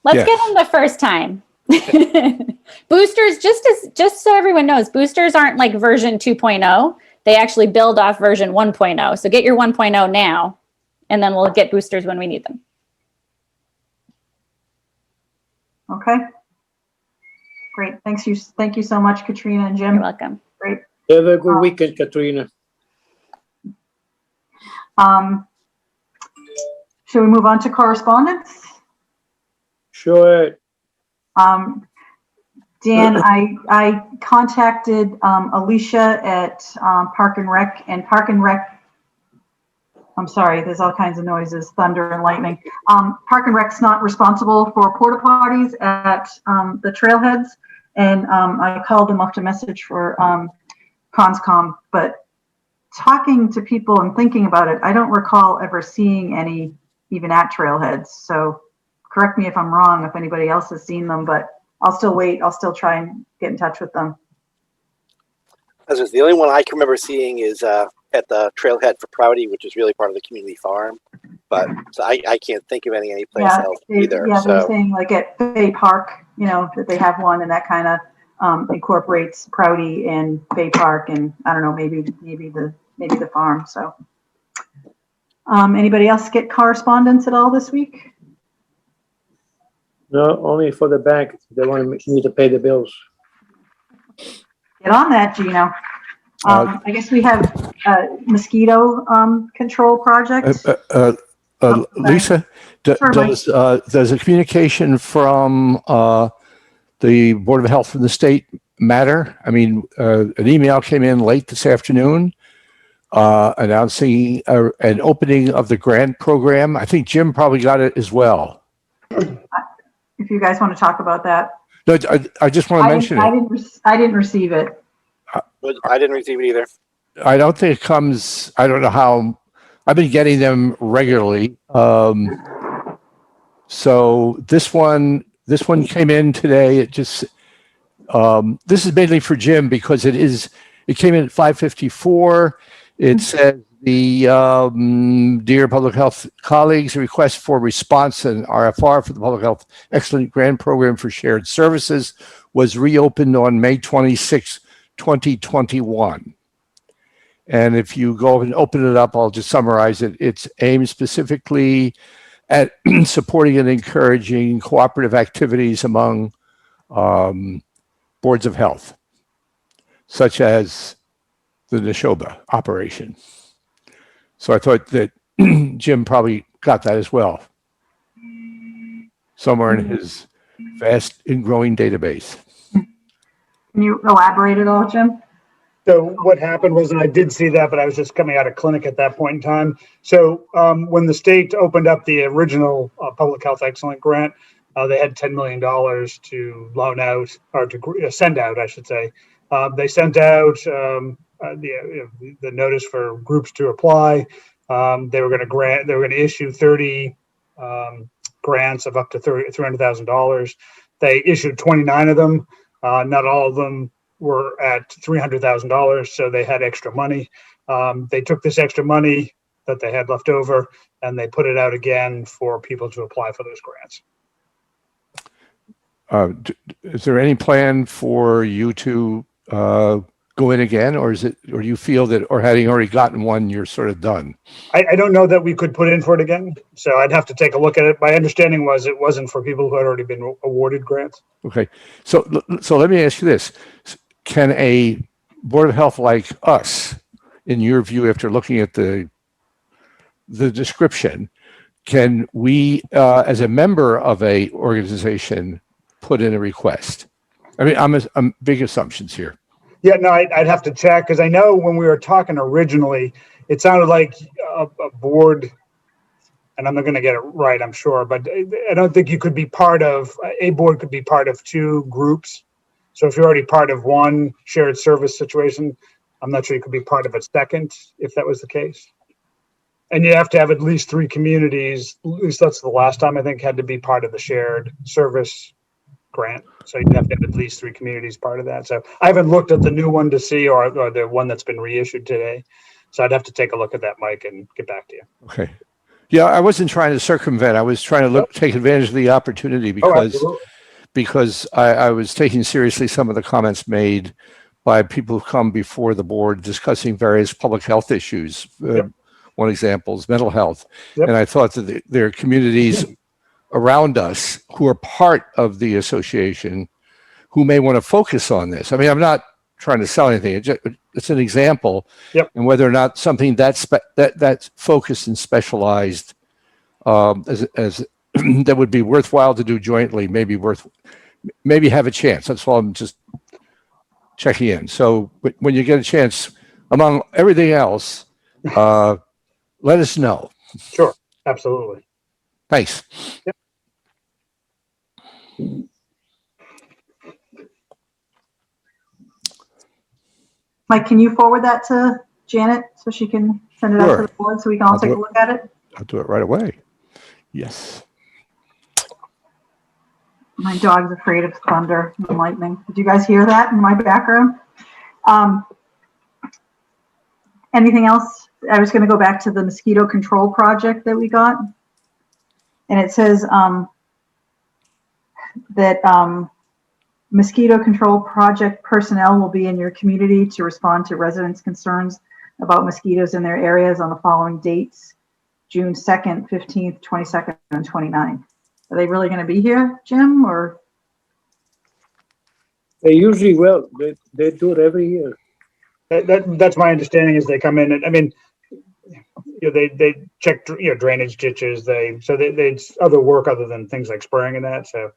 Let's get them the first time. Boosters, just so everyone knows, boosters aren't like version 2.0. They actually build off version 1.0. So get your 1.0 now, and then we'll get boosters when we need them. Okay. Great. Thank you so much, Katrina and Jim. You're welcome. Great. Have a good weekend, Katrina. Should we move on to correspondence? Sure. Dan, I contacted Alicia at Park and Rec, I'm sorry, there's all kinds of noises, thunder and lightning. Park and Rec's not responsible for porta potties at the trailheads, and I called them, left a message for Conscom, but talking to people and thinking about it, I don't recall ever seeing any even at trailheads. So correct me if I'm wrong, if anybody else has seen them, but I'll still wait. I'll still try and get in touch with them. As the only one I can remember seeing is at the trailhead for Prouty, which is really part of the community farm. But so I can't think of any place else either. Yeah, so. they're saying like at Bay Park, that they have one, and that kind of incorporates Prouty and Bay Park, and I don't know, maybe the farm. So, anybody else get correspondence at all this week? No, only for the bank. They want me to pay the bills. Get on that, Gino. I guess we have mosquito control projects. Lisa, does a communication from the Board of Health from the state matter? I mean, an email came in late this afternoon announcing an opening of the grant program. I think Jim probably got it as well. If you guys want to talk about that. No, I just want to mention it. I didn't receive it. I didn't receive it either. I don't think it comes, I don't know how, I've been getting them regularly. So this one came in today. It just, this is mainly for Jim because it came in at 5:54. It says dear public health colleagues, a request for response and RFR for the Public Health Excellent Grant Program for Shared Services was reopened on May 26, 2021. And if you go and open it up, I'll just summarize it. It's aimed specifically at supporting and encouraging cooperative activities among boards of health, such as the Neshoba operation. So I thought that Jim probably got that as well, somewhere in his vast and growing database. Can you elaborate at all, Jim? So what happened was, and I did see that, but I was just coming out of clinic at that point in time. So when the state opened up the original Public Health Excellent Grant, they had $10 million to loan out, or to send out, I should say. They sent out the notice for groups to apply. They were going to issue 30 grants of up to $300,000. They issued 29 of them. Not all of them were at $300,000, so they had extra money. They took this extra money that they had left over and they put it out again for people to apply for those grants. Is there any plan for you to go in again, or do you feel that, or having already gotten one, you're sort of done? I don't know that we could put in for it again, so I'd have to take a look at it. My understanding was it wasn't for people who had already been awarded grants. Okay, so let me ask you this: can a Board of Health like us, in your view, after looking at the description, can we, as a member of a organization, put in a request? I mean, I'm big assumptions here. Yeah, no, I'd have to check, because I know when we were talking originally, it sounded like a board, and I'm not going to get it right, I'm sure, but I don't think you could be part of, a board could be part of two groups. So if you're already part of one shared service situation, I'm not sure you could be part of a second, if that was the case. And you have to have at least 3 communities, at least that's the last time I think, had to be part of the shared service grant. So you have to have at least 3 communities part of that. So I haven't looked at the new one to see, or the one that's been reissued today. So I'd have to take a look at that, Mike, and get back to you. Okay. Yeah, I wasn't trying to circumvent. I was trying to take advantage of the opportunity because I was taking seriously some of the comments made by people who come before the board discussing various public health issues. One example is mental health. And I thought that there are communities around us who are part of the association who may want to focus on this. I mean, I'm not trying to sell anything. It's an example. And whether or not something that's focused and specialized as that would be worthwhile to do jointly, maybe have a chance. That's all I'm just checking in. So when you get a chance, among everything else, let us know. Sure, absolutely. Thanks. Yep. Mike, can you forward that to Janet so she can send it out to the board so we can all take a look at it? I'll do it right away. Yes. My dog's afraid of thunder and lightning. Did you guys hear that in my background? Anything else? I was going to go back to the mosquito control project that we got. And it says that mosquito control project personnel will be in your community to respond to residents' concerns about mosquitoes in their areas on the following dates: June 2nd, 15th, 22nd, and 29th. Are they really going to be here, Jim, or? They usually will. They do it every year. That's my understanding, is they come in and, I mean, they check, drainage ditches. They other work other than things like spraying and that. So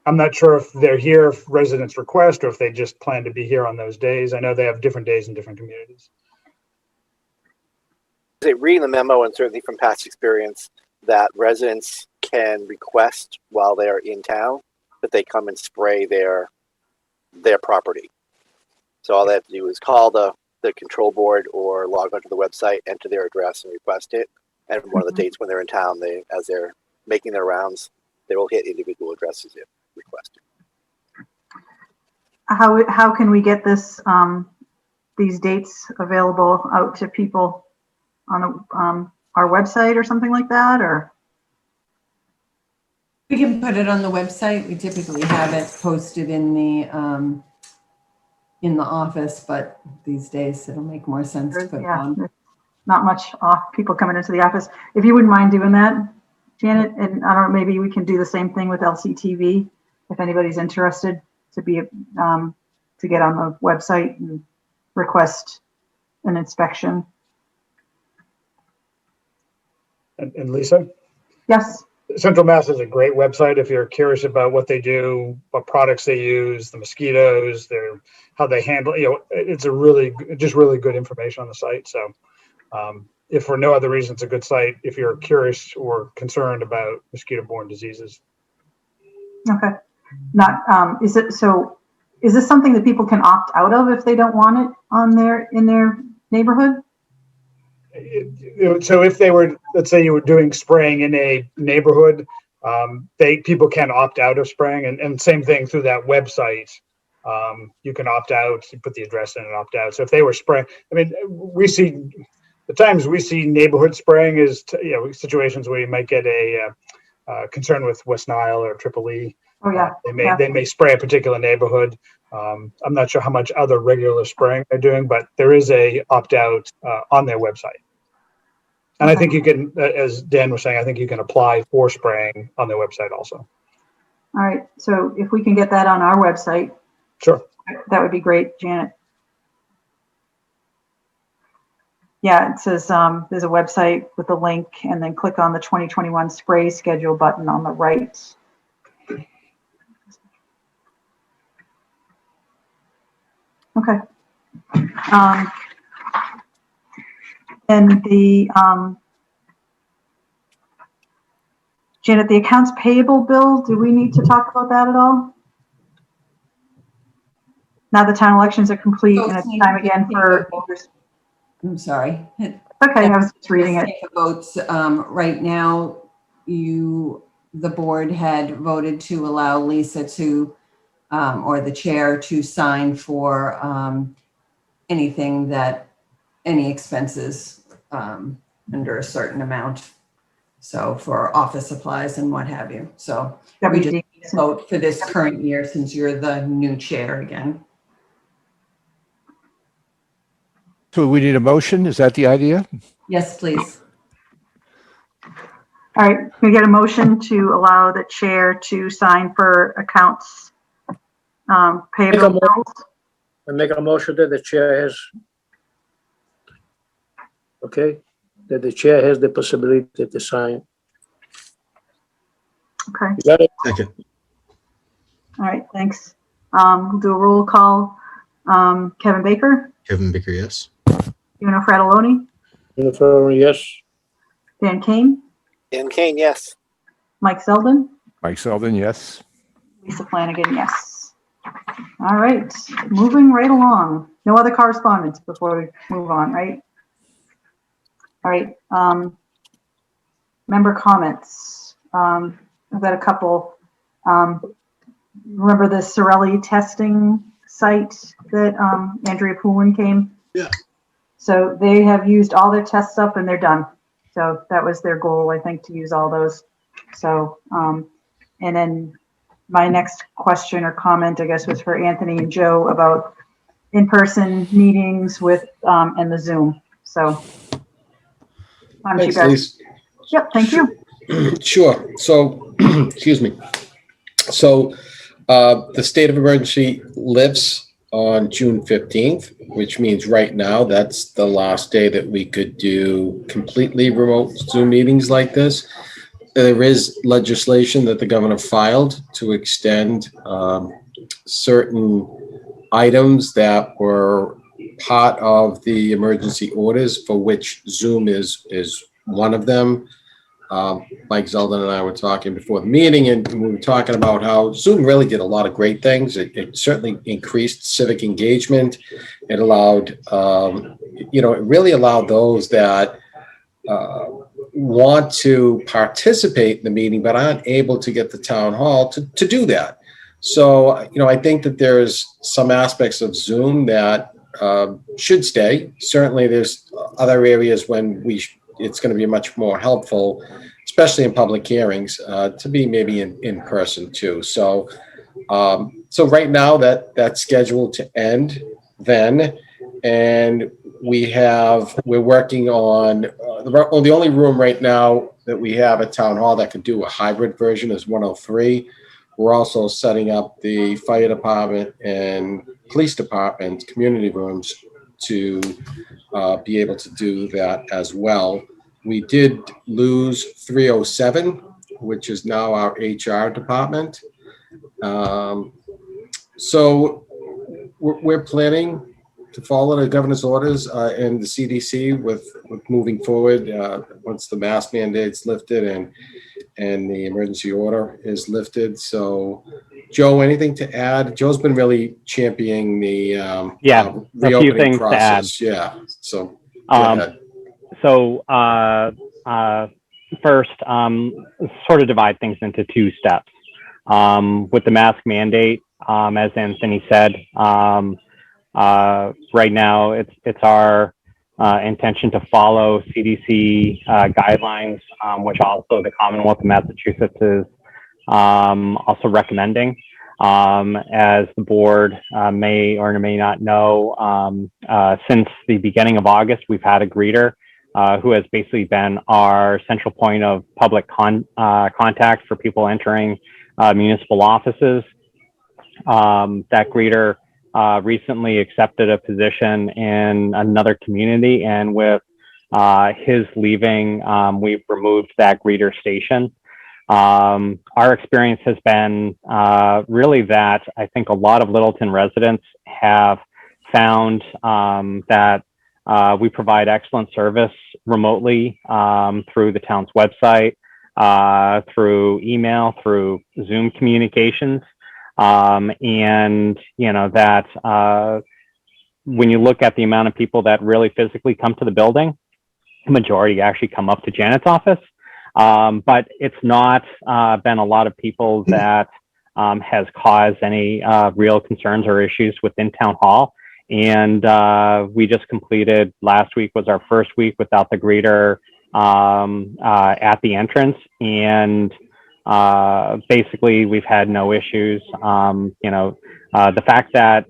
I'm not sure if they're here if residents request or if they just plan to be here on those days. I know they have different days in different communities. Reading the memo, and certainly from past experience, that residents can request while they're in town that they come and spray their property. So all they have to do is call the control board or log onto the website, enter their address, and request it. And one of the dates when they're in town, as they're making their rounds, they will hit individual addresses if requested. How can we get these dates available out to people on our website or something like that, or? We can put it on the website. We typically have it posted in the in the office, but these days it'll make more sense to put Yeah, on. there's not much people coming into the office. If you wouldn't mind doing that, Janet, and I don't know, maybe we can do the same thing with LCTV if anybody's interested to be to get on the website and request an inspection. And Lisa? Yes. Central Mass is a great website if you're curious about what they do, what products they use, the mosquitoes, how they handle. It's just really good information on the site. So, if for no other reason, it's a good site if you're curious or concerned about mosquito-borne diseases. Okay. Not is it so? Is this something that people can opt out of if they don't want it on in their neighborhood? So if they were, let's say you were doing spraying in a neighborhood, people can opt out of spraying, and same thing through that website. You can opt out, you put the address in and opt out. So if they were spraying, I mean, the times we see neighborhood spraying is situations where you might get a concern with West Nile or Triple E. Oh yeah. They may spray a particular neighborhood. I'm not sure how much other regular spraying they're doing, but there is a opt out on their website. And I think you can, as Dan was saying, I think you can apply for spraying on their website also. All right. So if we can get that on our website, sure, that would be great, Janet. Yeah, it says there's a website with a link, and then click on the 2021 spray schedule button on the right. Okay. And Janet, the accounts payable bill, do we need to talk about that at all? Now the town elections are complete and it's time again for. I'm sorry. Okay, I was just reading it. Votes right now, the board had voted to allow Lisa to, or the chair to sign for any expenses under a certain amount. So for office supplies and what have you. So we just vote for this current year since you're the new chair again. So we need a motion. Is that the idea? Yes, please. All right, can we get a motion to allow the chair to sign for accounts payable bills? I make a motion that the chair has, that the chair has the possibility to sign. Okay. Is that it? Second. All right, thanks. We'll do a roll call. Kevin Baker, Kevin Baker, yes. Una Fratelloni, Yes. Dan Kane, Dan Kane, yes. Mike Selden, Mike Selden, yes. Lisa Flanagan, yes. All right, moving right along. No other correspondence before we move on, right? All right, member comments. I've got a couple. Remember the Sorelli testing site that Andrea Poulin came? Yeah. So they have used all their tests up and they're done. So that was their goal, I think, to use all those. So, and then my next question or comment, I guess, was for Anthony and Joe about in-person meetings with and the Zoom. So, why don't you Thanks, guys? Lisa. Yep, thank you. Sure. So, excuse me. So, the state of emergency lifts on June 15th, which means right now that's the last day that we could do completely remote Zoom meetings like this. There is legislation that the governor filed to extend certain items that were part of the emergency orders, for which Zoom is one of them. Mike Zeldin and I were talking before the meeting, and we were talking about how Zoom really did a lot of great things. It certainly increased civic engagement. It allowed, it really allowed those that want to participate in the meeting but aren't able to get the town hall to do that. So, I think that there's some aspects of Zoom that should stay. Certainly there's other areas when it's going to be much more helpful, especially in public hearings, to be maybe in person too. So So right now that's scheduled to end then, and we're working on the only room right now that we have at Town Hall that could do a hybrid version is 103. We're also setting up the fire department and police department community rooms to be able to do that as well. We did lose 307, which is now our HR department. So we're planning to follow the governor's orders and the CDC with moving forward once the mask mandate's lifted and the emergency order is lifted. So, Joe, anything to add? Joe's been really championing the reopening process. Yeah. So, go ahead. So, first, sort of divide things into two steps. With the mask mandate, as Anthony said, right now it's our intention to follow CDC guidelines, which also the Commonwealth of Massachusetts is also recommending. As the board may or may not know, since the beginning of August, we've had a greeter who has basically been our central point of public contact for people entering municipal offices. That greeter recently accepted a position in another community, and with his leaving, we've removed that greeter station. Our experience has been really that I think a lot of Littleton residents have found that we provide excellent service remotely through the town's website, through email, through Zoom communications. And you know that when you look at the amount of people that really physically come to the building, the majority actually come up to Janet's office. But it's not been a lot of people that has caused any real concerns or issues within Town Hall. And we just completed, last week was our first week without the greeter at the entrance. And basically we've had no issues. The fact that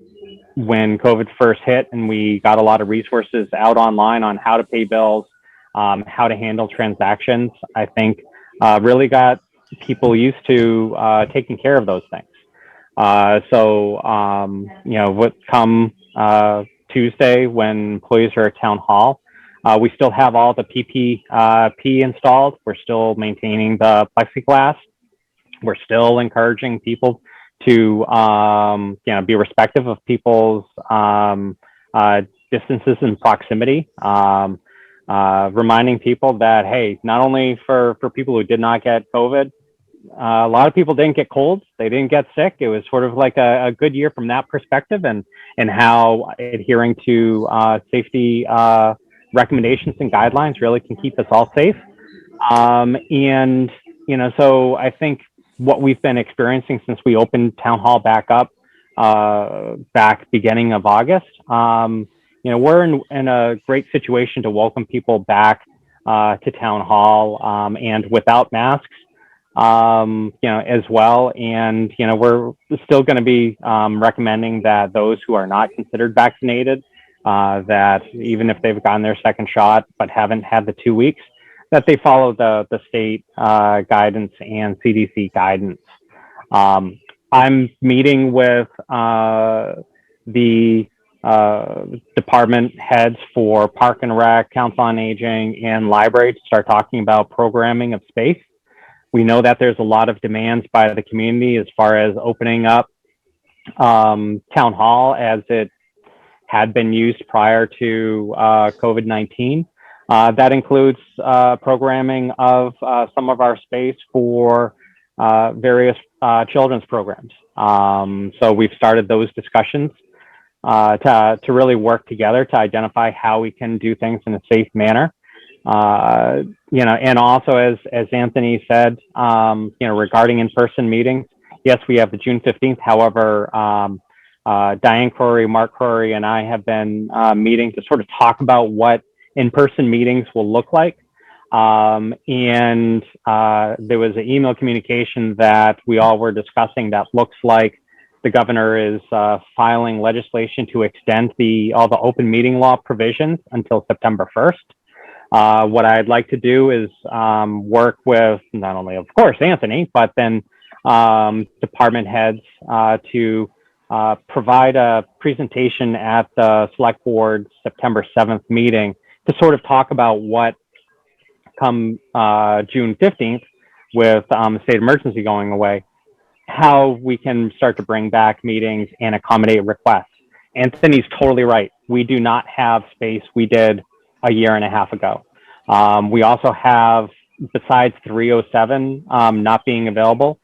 when COVID first hit and we got a lot of resources out online on how to pay bills, how to handle transactions, I think really got people used to taking care of those things. What come Tuesday when employees are at Town Hall, we still have all the PPP installed. We're still maintaining the plexiglass. We're still encouraging people to be respectful of people's distances and proximity. Reminding people that, hey, not only for people who did not get COVID, a lot of people didn't get colds. They didn't get sick. It was sort of like a good year from that perspective, and how adhering to safety recommendations and guidelines really can keep us all safe. So I think what we've been experiencing since we opened Town Hall back up back beginning of August, we're in a great situation to welcome people back to Town Hall and without masks, as well. And, we're still going to be recommending that those who are not considered vaccinated, that even if they've gotten their second shot but haven't had the 2 weeks, that they follow the state guidance and CDC guidance. I'm meeting with the department heads for Park and Rec, Council on Aging, and Library to start talking about programming of space. We know that there's a lot of demands by the community as far as opening up Town Hall as it had been used prior to COVID-19. That includes programming of some of our space for various children's programs. So we've started those discussions to really work together to identify how we can do things in a safe manner. And also as Anthony said, regarding in-person meetings, yes, we have the June 15th. However, Diane Corey, Mark Corey, and I have been meeting to sort of talk about what in-person meetings will look like. And there was an email communication that we all were discussing that looks like the governor is filing legislation to extend all the open meeting law provisions until September 1st. What I'd like to do is work with not only, of course, Anthony, but then department heads to provide a presentation at the select board September 7th meeting to sort of talk about what come June 15th with the state emergency going away, how we can start to bring back meetings and accommodate requests. Anthony's totally right. We do not have space we did a year and a half ago. We also have, besides 307 not being available,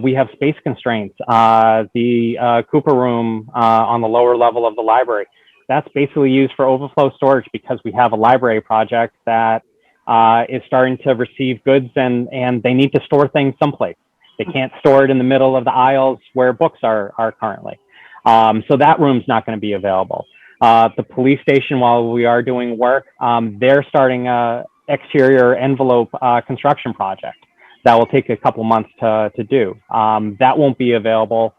we have space constraints. The Cooper room on the lower level of the library, that's basically used for overflow storage because we have a library project that is starting to receive goods and they need to store things someplace. They can't store it in the middle of the aisles where books are currently. So that room's not going to be available. The police station, while we are doing work, they're starting a exterior envelope construction project that will take a couple months to do. That won't be available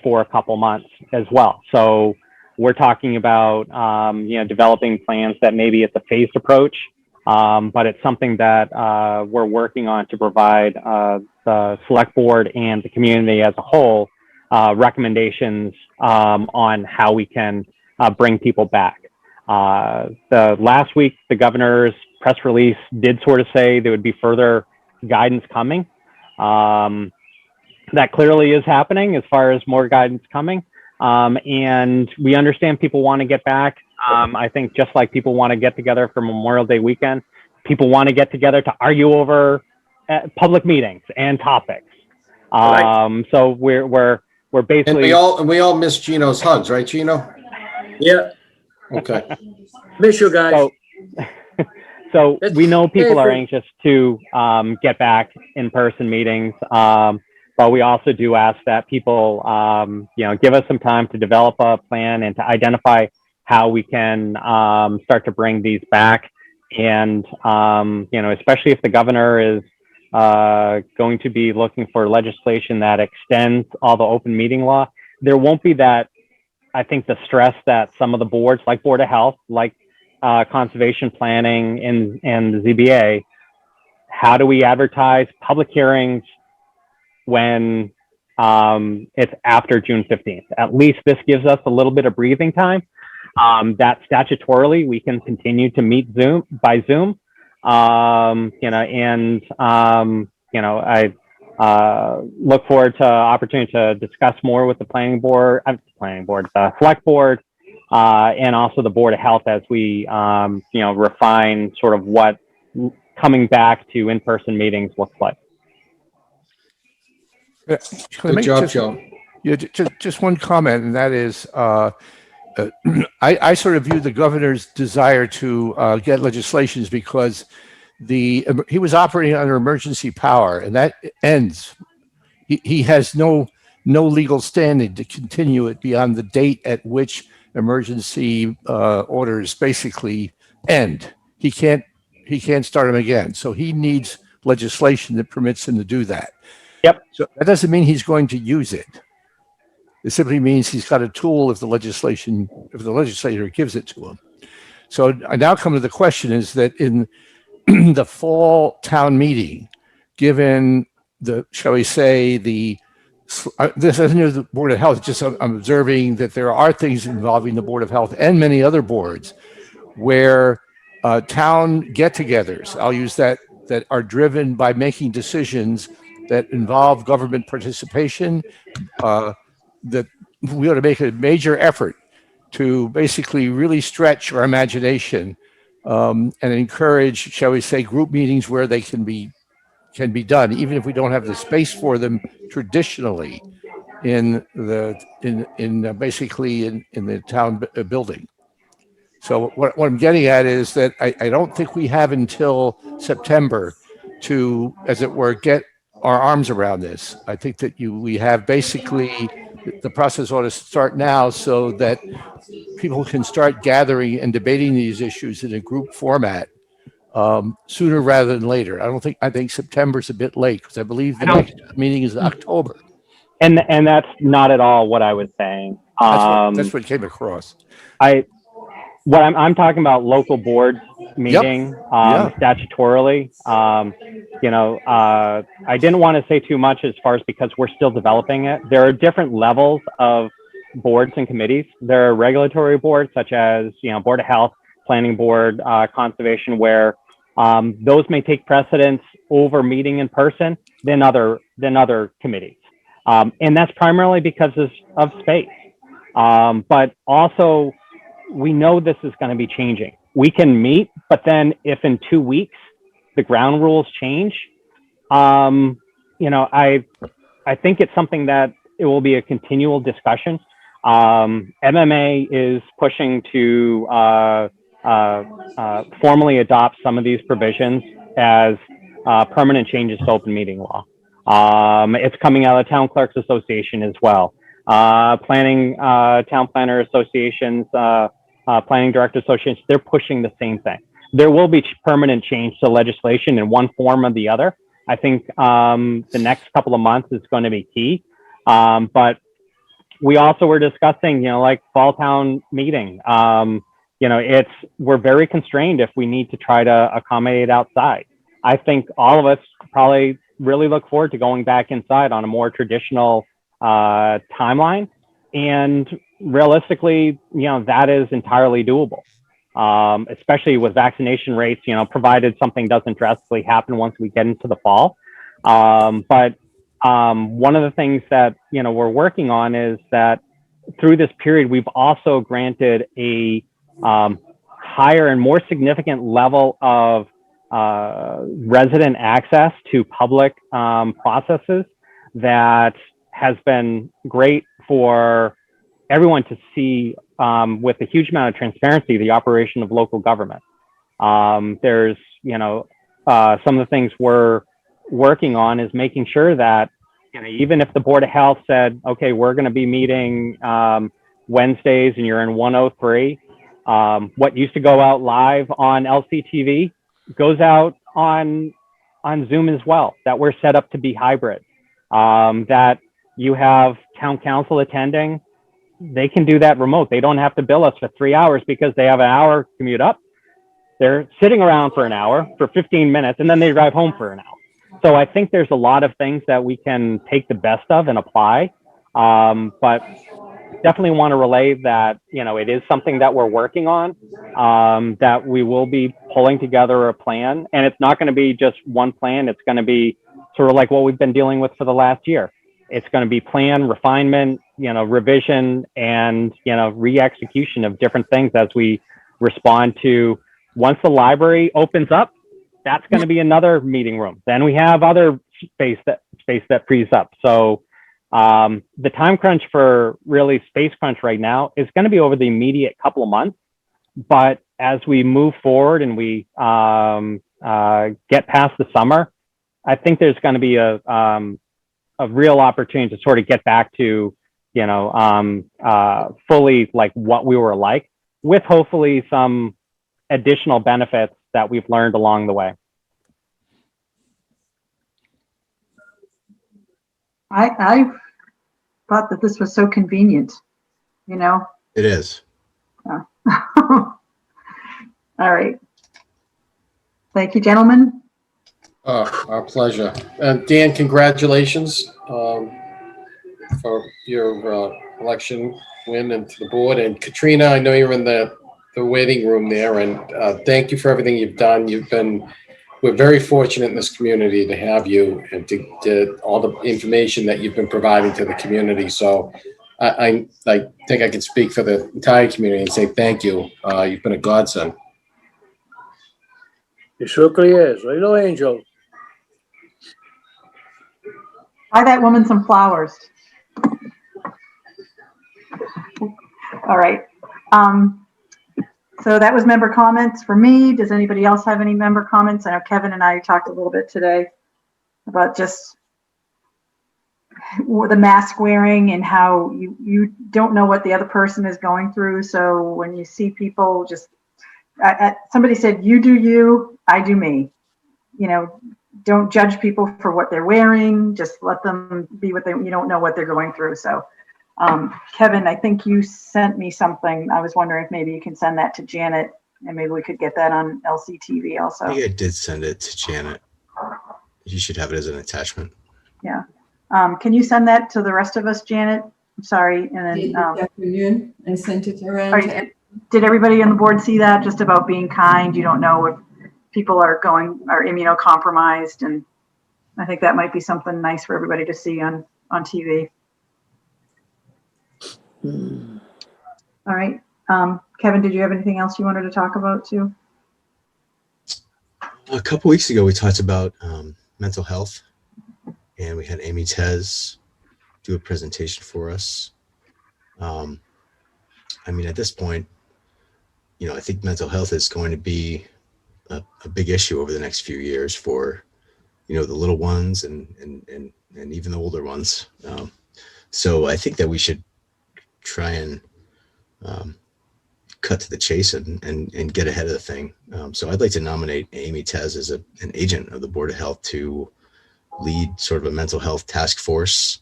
for a couple months as well. So we're talking about developing plans that maybe it's a phased approach, but it's something that we're working on to provide the select board and the community as a whole recommendations on how we can bring people back. The last week, the governor's press release did sort of say there would be further guidance coming. That clearly is happening as far as more guidance coming. And we understand people want to get back. I think just like people want to get together for Memorial Day weekend, people want to get together to argue over public meetings and topics. So we're basically. And we all miss Gino's hugs, right, Gino? Yeah. Okay. Miss you guys. So we know people are anxious to get back in-person meetings, but we also do ask that people, give us some time to develop a plan and to identify how we can start to bring these back. And, especially if the governor is going to be looking for legislation that extends all the open meeting law, there won't be that, I think, the stress that some of the boards, like Board of Health, like Conservation Planning and the ZBA, how do we advertise public hearings when it's after June 15th? At least this gives us a little bit of breathing time. That statutorily we can continue to meet by Zoom. I look forward to opportunity to discuss more with the the select board, and also the Board of Health as we, refine sort of what coming back to in-person meetings looks like. Good job, Joe. Yeah, just one comment, and that is, I sort of view the governor's desire to get legislations because he was operating under emergency power, and that ends. He has no legal standing to continue it beyond the date at which emergency orders basically end. He can't start them again. So he needs legislation that permits him to do that. Yep. So that doesn't mean he's going to use it. It simply means he's got a tool if the legislator gives it to him. So I now come to the question is that in the fall town meeting, given shall we say, this isn't the Board of Health, just I'm observing that there are things involving the Board of Health and many other boards where town get-togethers, I'll use that are driven by making decisions that involve government participation, that we ought to make a major effort to basically really stretch our imagination and encourage, shall we say, group meetings where they can be done, even if we don't have the space for them traditionally in the town building. So what I'm getting at is that I don't think we have until September to, as it were, get our arms around this. I think that we have basically the process ought to start now so that people can start gathering and debating these issues in a group format sooner rather than later. I think September's a bit late because I believe the next meeting is October. And that's not at all what I was saying. That's what came across. I'm talking about local boards meeting, statutorily. I didn't want to say too much as far as because we're still developing it. There are different levels of boards and committees. There are regulatory boards such as, Board of Health, Planning Board, Conservation, where those may take precedence over meeting in person than other committees. And that's primarily because of space. But also, we know this is going to be changing. We can meet, but then if in 2 weeks the ground rules change, I think it's something that it will be a continual discussion. MMA is pushing to formally adopt some of these provisions as permanent changes to open meeting law. It's coming out of Town Clerks Association as well. Town Planner Associations, Planning Director Associations, they're pushing the same thing. There will be permanent change to legislation in one form or the other. I think the next couple of months is going to be key. But we also were discussing, like fall town meeting. We're very constrained if we need to try to accommodate outside. I think all of us probably really look forward to going back inside on a more traditional timeline. And realistically, that is entirely doable, especially with vaccination rates, provided something doesn't drastically happen once we get into the fall. But one of the things that, we're working on is that through this period, we've also granted a higher and more significant level of resident access to public processes that has been great for everyone to see with a huge amount of transparency, the operation of local government. There's, some of the things we're working on is making sure that, even if the Board of Health said, okay, we're going to be meeting Wednesdays and you're in 103, what used to go out live on LCTV goes out on Zoom as well, that we're set up to be hybrid, that you have town council attending, they can do that remote. They don't have to bill us for 3 hours because they have an hour commute up. They're sitting around for an hour, for 15 minutes, and then they drive home for an hour. So I think there's a lot of things that we can take the best of and apply. But definitely want to relay that, it is something that we're working on, that we will be pulling together a plan. And it's not going to be just one plan. It's going to be sort of like what we've been dealing with for the last year. It's going to be plan, refinement, revision, and, re-execution of different things as we respond to, once the library opens up, that's going to be another meeting room. Then we have other space that frees up. So the time crunch for really space crunch right now is going to be over the immediate couple of months. But as we move forward and we get past the summer, I think there's going to be a real opportunity to sort of get back to, fully like what we were like, with hopefully some additional benefits that we've learned along the way. I thought that this was so convenient, It is. Yeah. All right. Thank you, gentlemen. Our pleasure. Dan, congratulations for your election win and to the board. And Katrina, I know you're in the waiting room there, and thank you for everything you've done. We're very fortunate in this community to have you and to all the information that you've been providing to the community. So I think I can speak for the entire community and say thank you. You've been a godsend. It certainly is. Little angel. Buy that woman some flowers. All right. So that was member comments for me. Does anybody else have any member comments? I know Kevin and I talked a little bit today about just the mask wearing and how you don't know what the other person is going through. So when you see people just, somebody said, you do you, I do me. don't judge people for what they're wearing. Just let them be what you don't know what they're going through. So, Kevin, I think you sent me something. I was wondering if maybe you can send that to Janet, and maybe we could get that on LCTV also. I think I did send it to Janet. You should have it as an attachment. Yeah. Can you send that to the rest of us, Janet? I'm sorry. And then This afternoon, I sent it around. did everybody on the board see that? Just about being kind. You don't know if people are immunocompromised, and I think that might be something nice for everybody to see on TV. All right. Kevin, did you have anything else you wanted to talk about too? A couple weeks ago, we talked about mental health, and we had Amy Tez do a presentation for us. I mean, at this point, I think mental health is going to be a big issue over the next few years for, the little ones and even the older ones. So I think that we should try and cut to the chase and get ahead of the thing. So I'd like to nominate Amy Tez as an agent of the Board of Health to lead sort of a mental health task force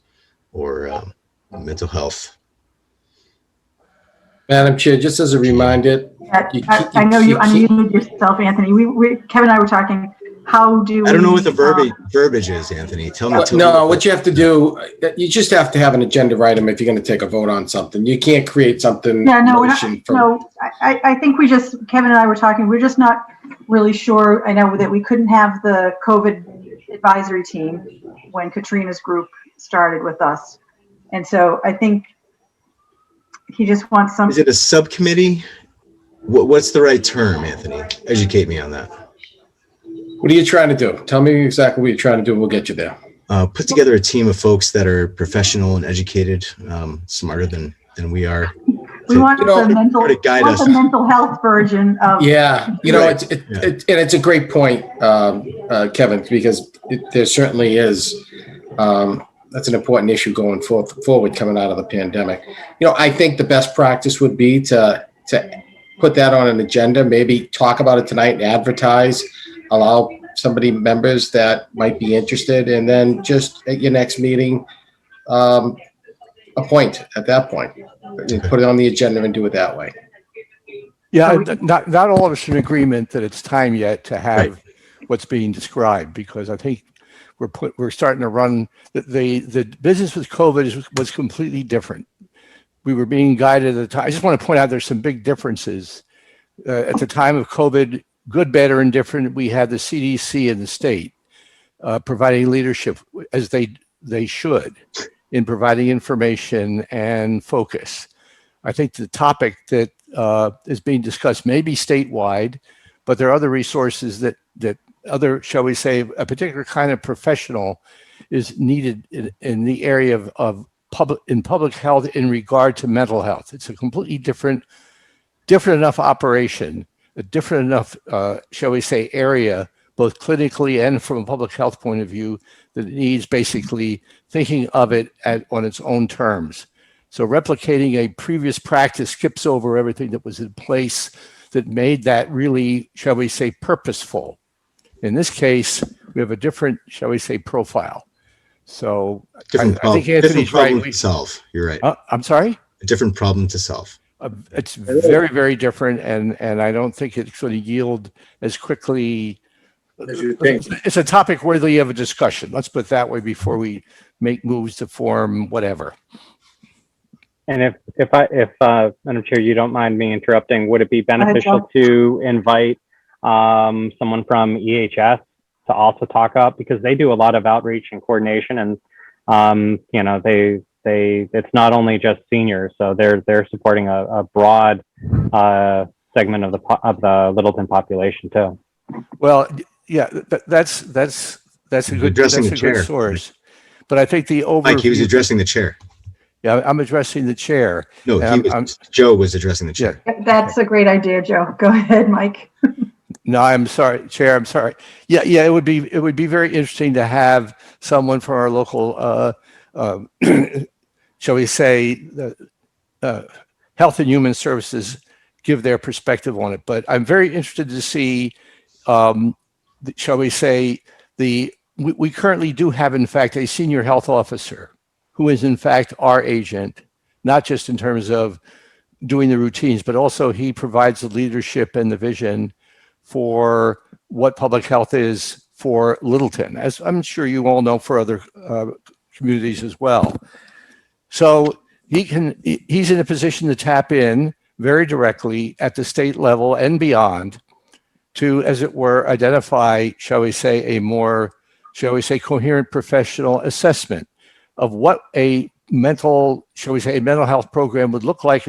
or a mental health. Madam Chair, just as a reminder. I know you unmuted yourself, Anthony. Kevin and I were talking, how do we... I don't know what the verbiage is, Anthony. Tell me. What you have to do, you just have to have an agenda item if you're going to take a vote on something. You can't create something. Yeah, I think Kevin and I were talking, we're just not really sure. I know that we couldn't have the COVID advisory team when Katrina's group started with us. And so I think he just wants some. Is it a subcommittee? What's the right term, Anthony? Educate me on that. What are you trying to do? Tell me exactly what you're trying to do. We'll get you there. Put together a team of folks that are professional and educated, smarter than we are. We want the mental health version of. Yeah, it's a great point, Kevin, because there certainly is. That's an important issue going forward coming out of the pandemic. I think the best practice would be to put that on an agenda, maybe talk about it tonight and advertise, allow members that might be interested, and then just at your next meeting, appoint at that point. Put it on the agenda and do it that way. Yeah, not all of us are in agreement that it's time yet to have what's being described, because I think we're starting to run the business with COVID was completely different. We were being guided at the time. I just want to point out there's some big differences. At the time of COVID, good, bad, or indifferent, we had the CDC and the state providing leadership as they should in providing information and focus. I think the topic that is being discussed may be statewide, but there are other resources that other, shall we say, a particular kind of professional is needed in the area of public health in regard to mental health. It's a completely different enough operation, a different enough, shall we say, area, both clinically and from a public health point of view, that it needs basically thinking of it on its own terms. So replicating a previous practice skips over everything that was in place that made that really, shall we say, purposeful. In this case, we have a different, shall we say, profile. So I think Anthony's right. To solve. You're right. I'm sorry? A different problem to solve. It's very, very different, and I don't think it's going to yield as quickly. As you think. It's a topic worthy of a discussion. Let's put it that way before we make moves to form whatever. And if Madam Chair, you don't mind me interrupting, would it be beneficial to invite someone from EHS to also talk up, because they do a lot of outreach and coordination, and it's not only just seniors, so they're supporting a broad segment of the Littleton population too. Well, yeah, that's a good source, but I think the overview. Mike, he was addressing the chair. Yeah, I'm addressing the chair. No, Joe was addressing the chair. Yeah. That's a great idea, Joe. Go ahead, Mike. No, I'm sorry, Chair. I'm sorry. Yeah, it would be very interesting to have someone from our local, shall we say, Health and Human Services give their perspective on it. But I'm very interested to see, shall we say, we currently do have, in fact, a senior health officer who is, in fact, our agent, not just in terms of doing the routines, but also he provides the leadership and the vision for what public health is for Littleton, as I'm sure you all know for other communities as well. So he's in a position to tap in very directly at the state level and beyond to, as it were, identify, shall we say, a more, shall we say, coherent professional assessment of what a mental, shall we say, a mental health program would look like,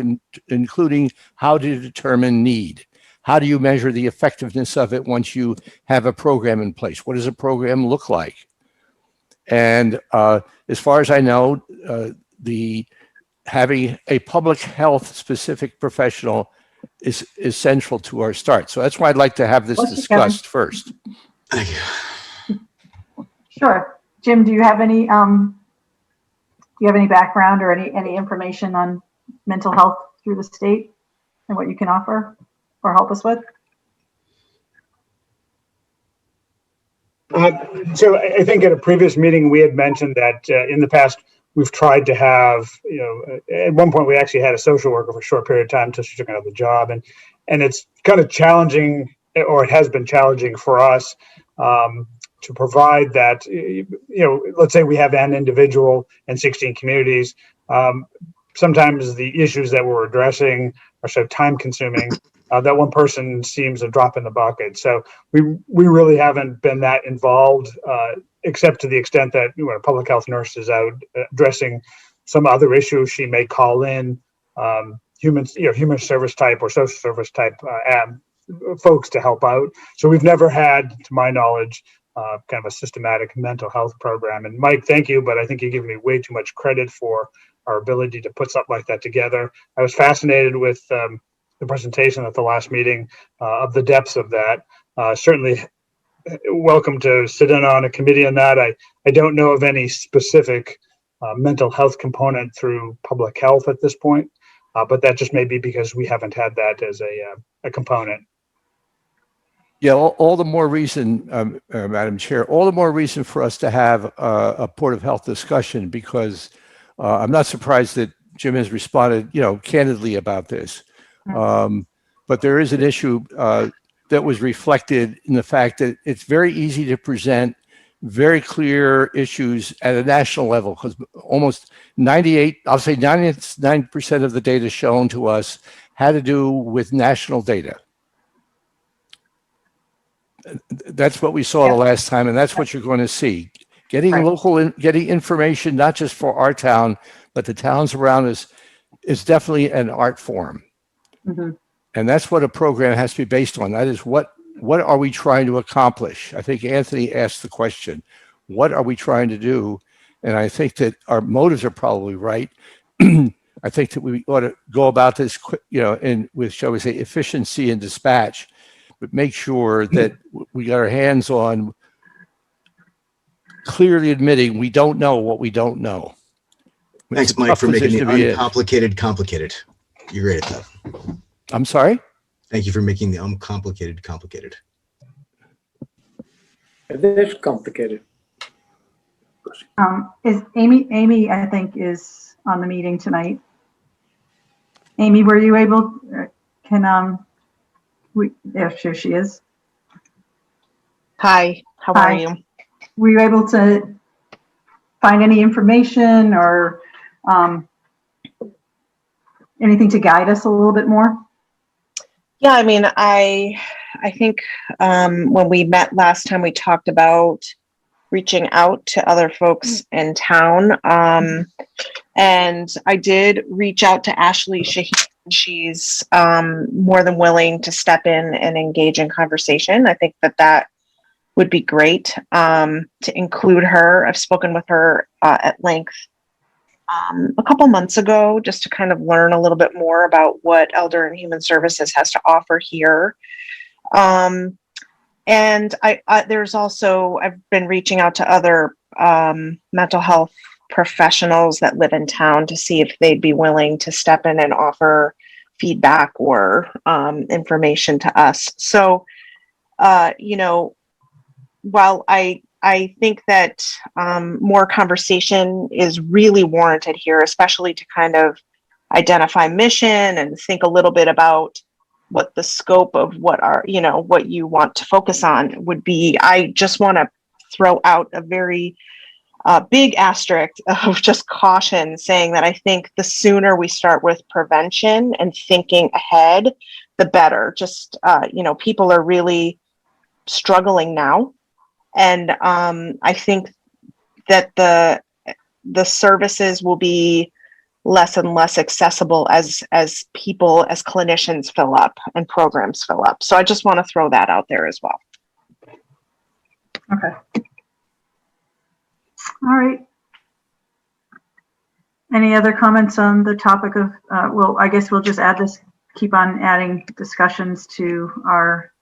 including how to determine need. How do you measure the effectiveness of it once you have a program in place? What does a program look like? And as far as I know, having a public health specific professional is central to our start. So that's why I'd like to have this discussed first. Thank you. Sure. Jim, do you have any background or any information on mental health through the state and what you can offer or help us with? So I think at a previous meeting, we had mentioned that in the past, we've tried to have, at one point we actually had a social worker for a short period of time until she took another job. And it's kind of challenging, or it has been challenging for us to provide that, let's say we have an individual and 16 communities. Sometimes the issues that we're addressing are so time consuming that one person seems a drop in the bucket. So we really haven't been that involved, except to the extent that when a public health nurse is out addressing some other issue, she may call in human service type or social service type folks to help out. So we've never had, to my knowledge, kind of a systematic mental health program. And Mike, thank you, but I think you give me way too much credit for our ability to put something like that together. I was fascinated with the presentation at the last meeting of the depths of that. Certainly welcome to sit in on a committee on that. I don't know of any specific mental health component through public health at this point, but that just may be because we haven't had that as a component. Yeah, all the more reason, Madam Chair, all the more reason for us to have a Board of Health discussion, because I'm not surprised that Jim has responded, candidly about this. But there is an issue that was reflected in the fact that it's very easy to present very clear issues at a national level, because almost 99% of the data shown to us had to do with national data. That's what we saw the last time, and that's what you're going to see. Getting getting information, not just for our town, but the towns around us, is definitely an art form. Mm-hmm. And that's what a program has to be based on. That is, what are we trying to accomplish? I think Anthony asked the question, what are we trying to do? And I think that our motives are probably right. I think that we ought to go about this, with, shall we say, efficiency and dispatch, but make sure that we got our hands on clearly admitting we don't know what we don't know. Thanks, Mike, for making the uncomplicated complicated. You're great at that. I'm sorry? Thank you for making the uncomplicated complicated. It is complicated. Is Amy, I think, is on the meeting tonight. Amy, were you able, sure she is. Hi, how are you? Were you able to find any information or anything to guide us a little bit more? Yeah, I mean, I think when we met last time, we talked about reaching out to other folks in town. And I did reach out to Ashley Shaheen. She's more than willing to step in and engage in conversation. I think that would be great to include her. I've spoken with her at length a couple months ago, just to kind of learn a little bit more about what Elder and Human Services has to offer here. And there's also, I've been reaching out to other mental health professionals that live in town to see if they'd be willing to step in and offer feedback or information to us. So, while I I think that more conversation is really warranted here, especially to kind of identify mission and think a little bit about what the scope of what are, what you want to focus on would be. I just want to throw out a very big asterisk of just caution, saying that I think the sooner we start with prevention and thinking ahead, the better. Just, people are really struggling now. And I think that the services will be less and less accessible as people, as clinicians fill up and programs fill up. So I just want to throw that out there as well. Okay. All right. Any other comments on the topic of, well, I guess we'll just add this, keep on adding discussions to our.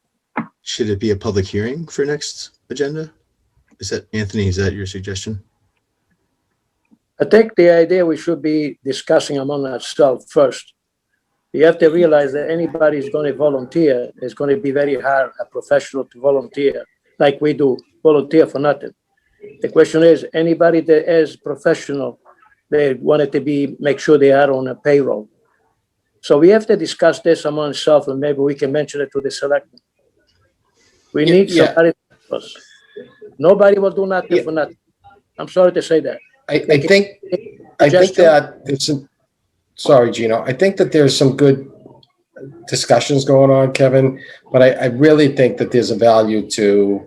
Should it be a public hearing for next agenda? Is that, Anthony, is that your suggestion? I think the idea we should be discussing among ourselves first. You have to realize that anybody who's going to volunteer, it's going to be very hard a professional to volunteer like we do, volunteer for nothing. The question is, anybody that is professional, they wanted to be, make sure they are on a payroll. So we have to discuss this among ourselves, and maybe we can mention it to the selectmen. We need somebody to help us. Nobody will do nothing for nothing. I'm sorry to say that. I think that there's some, sorry, Gino, I think that there's some good discussions going on, Kevin, but I really think that there's a value to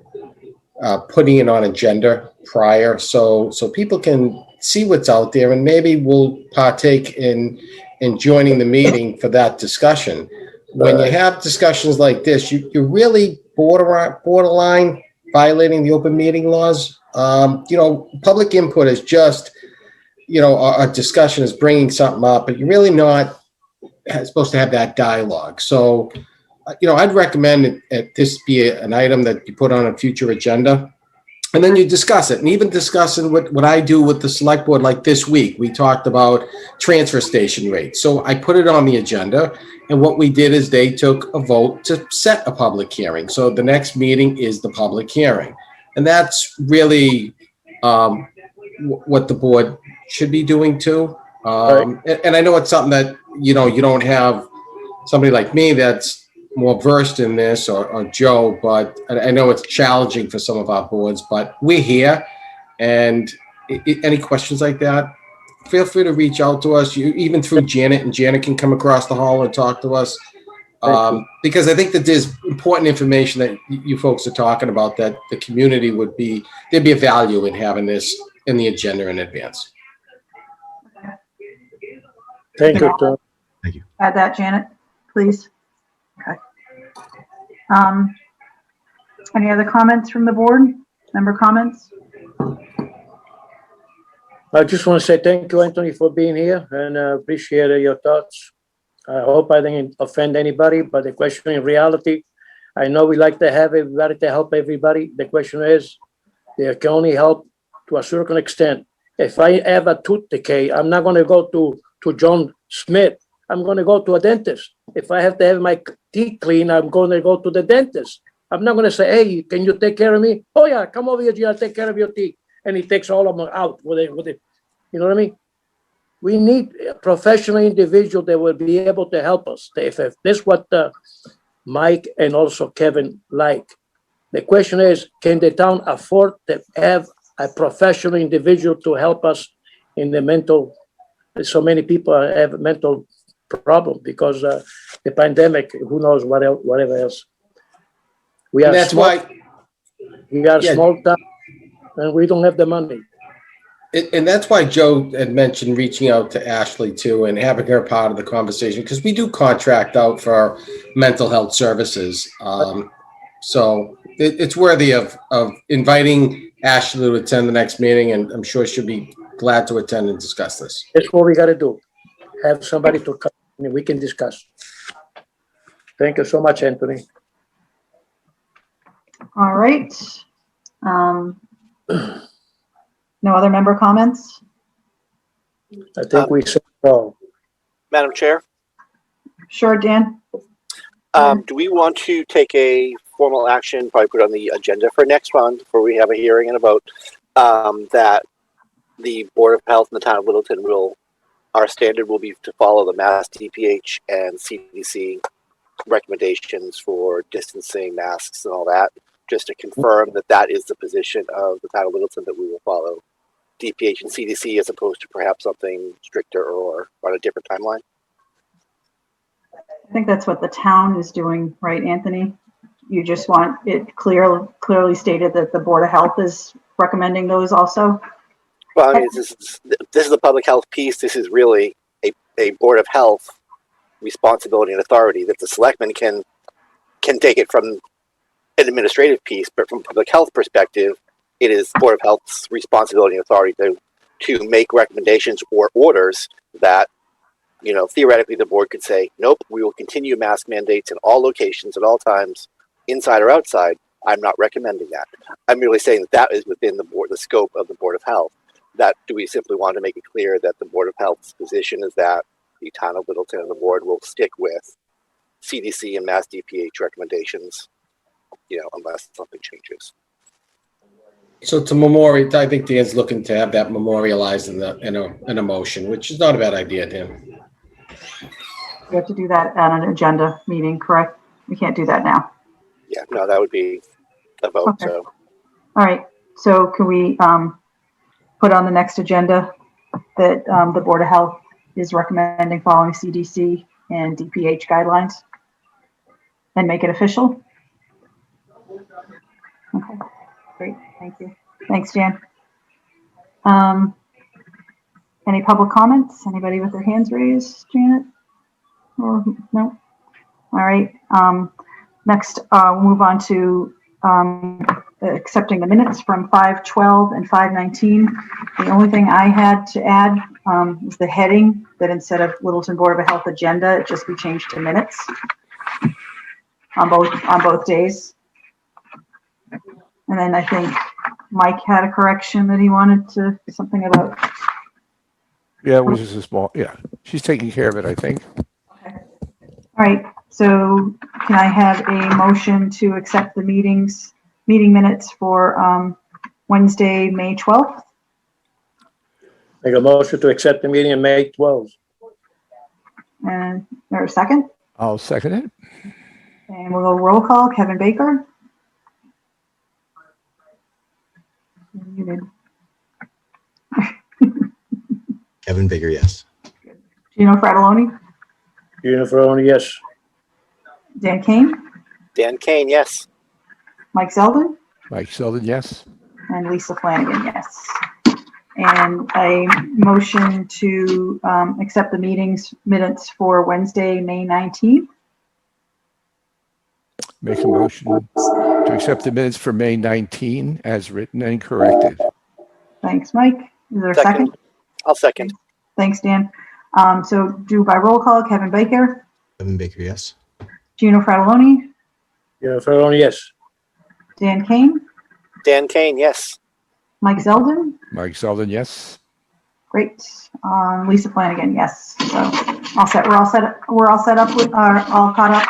putting it on agenda prior so people can see what's out there, and maybe we'll partake in joining the meeting for that discussion. When you have discussions like this, you're really borderline violating the open meeting laws. Public input is just, a discussion is bringing something up, but you're really not supposed to have that dialogue. So, I'd recommend that this be an item that you put on a future agenda, and then you discuss it. And even discussing what I do with the select board, like this week, we talked about transfer station rates. So I put it on the agenda, and what we did is they took a vote to set a public hearing. So the next meeting is the public hearing. And that's really what the board should be doing too. And I know it's something that, you don't have somebody like me that's more versed in this, or Joe, but I know it's challenging for some of our boards, but we're here. And any questions like that, feel free to reach out to us, even through Janet, and Janet can come across the hall and talk to us. Because I think that there's important information that you folks are talking about that the community there'd be a value in having this in the agenda in advance. Thank you, Tom. Thank you. Add that, Janet, please. Okay. Any other comments from the board? Member comments? I just want to say thank you, Anthony, for being here, and appreciate your thoughts. I hope I didn't offend anybody, but the question in reality, I know we like to have everybody to help everybody. The question is, they can only help to a certain extent. If I have a tooth decay, I'm not going to go to John Smith. I'm going to go to a dentist. If I have to have my teeth cleaned, I'm going to go to the dentist. I'm not going to say, hey, can you take care of me? Oh, yeah, come over here, I'll take care of your teeth. And he takes all of them out with it. You know what I mean? We need a professional individual that will be able to help us. If this is what Mike and also Kevin like. The question is, can the town afford to have a professional individual to help us in the mental? So many people have mental problem because the pandemic, who knows whatever else. We are small. We are small town, and we don't have the money. And that's why Joe had mentioned reaching out to Ashley too and having her part of the conversation, because we do contract out for mental health services. So it's worthy of inviting Ashley to attend the next meeting, and I'm sure she'll be glad to attend and discuss this. That's what we got to do. Have somebody to come and we can discuss. Thank you so much, Anthony. All right. No other member comments? I think we said all. Madam Chair, Sure, Dan. do we want to take a formal action, probably put on the agenda for next month, where we have a hearing in a vote, that the Board of Health in the town of Littleton our standard will be to follow the Mass DPH and CDC recommendations for distancing, masks, and all that, just to confirm that that is the position of the town of Littleton, that we will follow DPH and CDC as opposed to perhaps something stricter or on a different timeline. I think that's what the town is doing, right, Anthony? You just want it clearly stated that the Board of Health is recommending those also? Well, I mean, this is the public health piece. This is really a Board of Health responsibility and authority that the selectmen can take it from an administrative piece, but from a public health perspective, it is Board of Health's responsibility and authority to make recommendations or orders that, you know, theoretically the board could say, nope, we will continue mask mandates in all locations at all times, inside or outside. I'm not recommending that. I'm merely saying that is within the scope of the Board of Health. That do we simply want to make it clear that the Board of Health's position is that the town of Littleton and the board will stick with CDC and Mass DPH recommendations, you know, unless something changes. So to memorial, I think Dan's looking to have that memorialized in a motion, which is not a bad idea, Dan. We have to do that at an agenda meeting, correct? We can't do that now. Yeah, no, that would be a vote. Okay. So, All right, so can we put on the next agenda that the Board of Health is recommending following CDC and DPH guidelines and make it official? Okay, great, thank you. Thanks, Jan. Any public comments? Anybody with their hands raised, Janet? Or no? All right, next we'll move on to accepting the minutes from 5/12 and 5/19. The only thing I had to add was the heading, that instead of Littleton Board of Health agenda, it just be changed to minutes on both days. And then I think Mike had a correction that he wanted to, something about. Yeah, it was just a small, yeah. She's taking care of it, I think. Okay. All right, so can I have a motion to accept the meeting minutes for Wednesday, May 12th? Make a motion to accept the meeting on May 12th. And there a second? I'll second it. And we'll go roll call. Kevin Baker. Muted. Kevin Baker, yes. Gino Fratelloni. Gino Ferroni, yes. Dan Kane. Dan Kane, yes. Mike Zeldin. Mike Sheldon, yes. And Lisa Flanagan, yes. And a motion to accept the meeting's minutes for Wednesday, May 19th. Make a motion to accept the minutes for May 19 as written and corrected. Thanks, Mike. Is there a second? I'll second. Thanks, Dan. So do by roll call, Kevin Baker, Kevin Baker, yes. Gino Fratelloni, Gino Ferroni, yes. Dan Kane, Dan Kane, yes. Mike Zeldin. Mike Sheldon, yes. Great. Lisa Flanagan, yes. So all set. We're all set. We're all set up with our all caught up.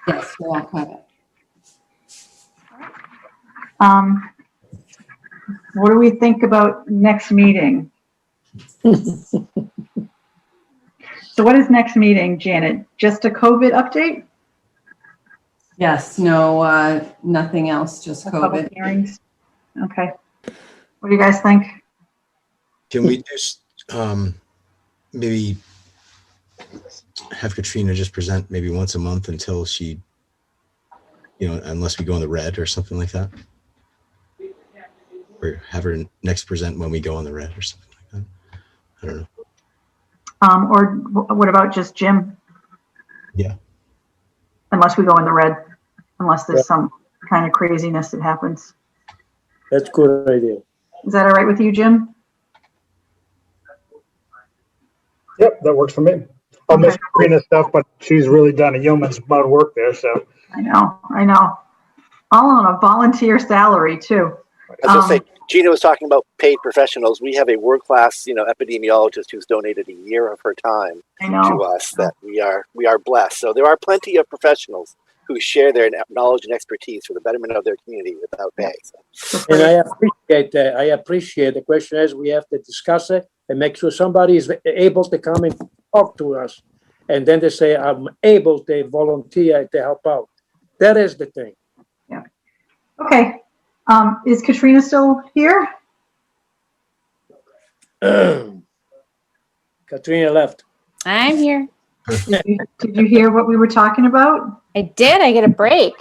Yes, we're all caught up. What do we think about next meeting? So what is next meeting, Janet? Just a COVID update? Yes, no, nothing else, just Public COVID. hearings? Okay. What do you guys think? Can we just maybe have Katrina just present maybe once a month until she, unless we go on the red or something like that? Or have her next present when we go on the red or something like that? I don't know. Or what about just Jim? Yeah. Unless we go in the red, unless there's some kind of craziness that happens. That's a good idea. Is that all right with you, Jim? Yep, that works for me. I'll miss Karina's stuff, but she's really done a yeoman's amount of work there, so. I know. All on a volunteer salary too. I was going to say, Gina was talking about paid professionals. We have a world-class, epidemiologist who's donated a year of her time to us. That we are blessed. So there are plenty of professionals who share their knowledge and expertise for the betterment of their community without pay. So. And I appreciate that. I appreciate the question is we have to discuss it and make sure somebody is able to come and talk to us. And then they say, I'm able to volunteer to help out. That is the thing. Yeah. Okay. Is Katrina still here? Katrina left. I'm here. Did you hear what we were talking about? I did. I get a break.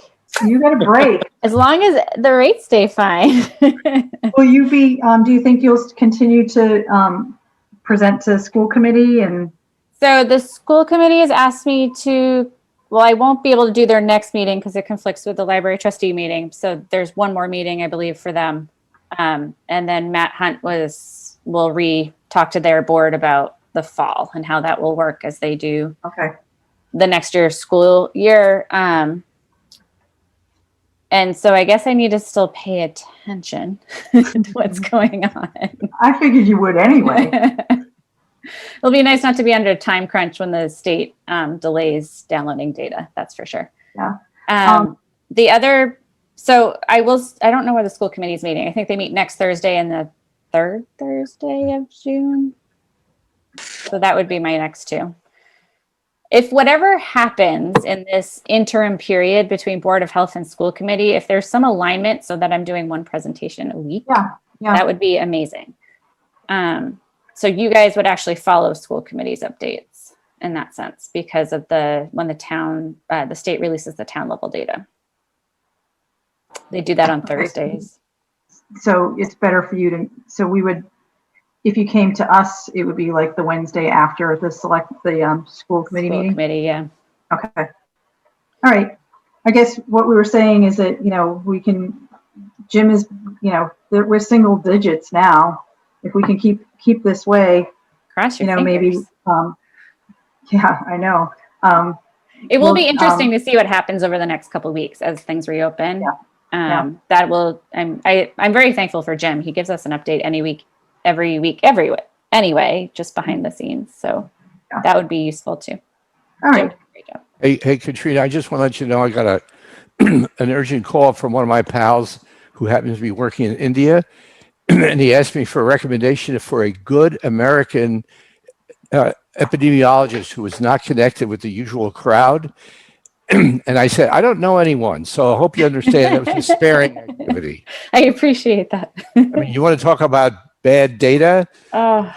You got a break. As long as the rates stay fine. Will you be, do you think you'll continue to present to school committee? And So the school committee has asked me to, well, I won't be able to do their next meeting because it conflicts with the library trustee meeting. So there's one more meeting, I believe, for them. And then Matt Hunt will talk to their board about the fall and how that will work as they do the next year's school year. And so I guess I need to still pay attention to what's going on. I figured you would anyway. It'll be nice not to be under a time crunch when the state delays downloading data. That's for sure. Yeah. The other, so I don't know where the school committee is meeting. I think they meet next Thursday and the third Thursday of June. So that would be my next two. If whatever happens in this interim period between Board of Health and school committee, if there's some alignment so that I'm doing one presentation a week, that would be amazing. So you guys would actually follow school committee's updates in that sense because of when the state releases the town level data. They do that on Thursdays. So it's better for you to, so we would, if you came to us, it would be like the Wednesday after the school committee meeting? Committee, yeah. Okay. All right. I guess what we were saying is that, Jim is, we're single digits now. If we can keep this way, cross your fingers. Maybe, yeah, I know. It will be interesting to see what happens over the next couple of weeks as things reopen. I'm very thankful for Jim. He gives us an update every week, anyway, just behind the scenes. So that would be useful too. All right. Great job. Hey, Katrina, I just want to let you know I got an urgent call from one of my pals who happens to be working in India. And he asked me for a recommendation for a good American epidemiologist who was not connected with the usual crowd. And I said, I don't know anyone. So I hope you understand that was a sparing activity. I appreciate that. I mean, you want to talk about bad data?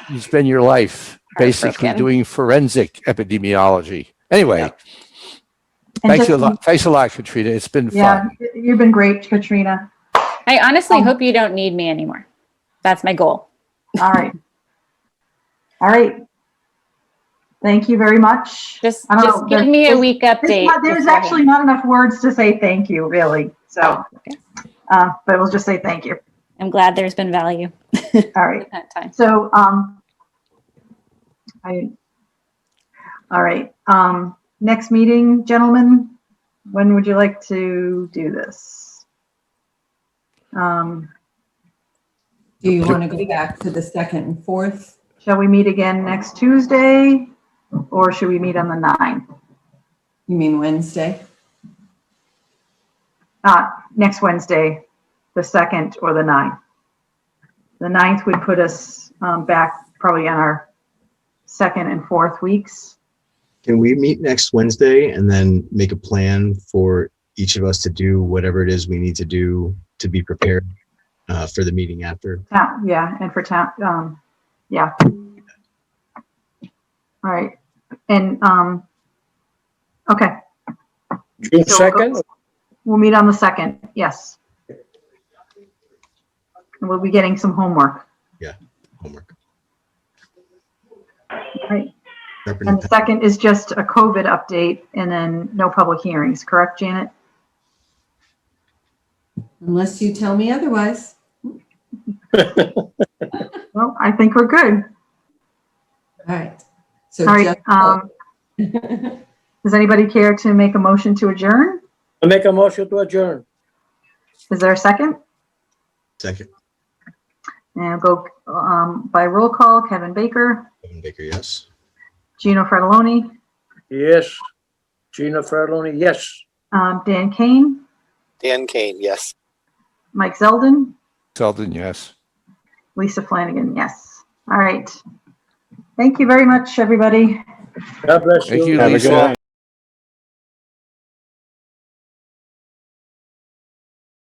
You spend your life basically doing forensic epidemiology. Anyway, thanks a lot. Thanks a lot, Katrina. It's been fun. You've been great, Katrina. I honestly hope you don't need me anymore. That's my goal. All right. All right. Thank you very much. Just give me a week update. There's actually not enough words to say thank you, really. So, but we'll just say thank you. I'm glad there's been value. All right. At that time. So, all right. Next meeting, gentlemen, when would you like to do this? Do you want to go back to the 2nd and 4th? Shall we meet again next Tuesday or should we meet on the 9th? You mean Wednesday? Next Wednesday, the 2nd or the 9th. The 9th would put us back probably on our 2nd and 4th weeks. Can we meet next Wednesday and then make a plan for each of us to do whatever it is we need to do to be prepared for the meeting after? Yeah, and for town, yeah. All right, and okay. June 2nd? We'll meet on the 2nd, yes. And we'll be getting some homework. Yeah, homework. All right. And the 2nd is just a COVID update and then no public hearings, correct, Janet? Unless you tell me otherwise. Well, I think we're good. All right. So all right. Does anybody care to make a motion to adjourn? I make a motion to adjourn. Is there a second? Second. And I'll go by roll call. Kevin Baker. Kevin Baker, yes. Gino Fratelloni. Yes. Gino Fratelloni, yes. Dan Kane, Dan Kane, yes. Mike Zeldin, Selden, yes. Lisa Flanagan, yes. All right. Thank you very much, everybody. God bless Thank you, Have a Lisa. good night.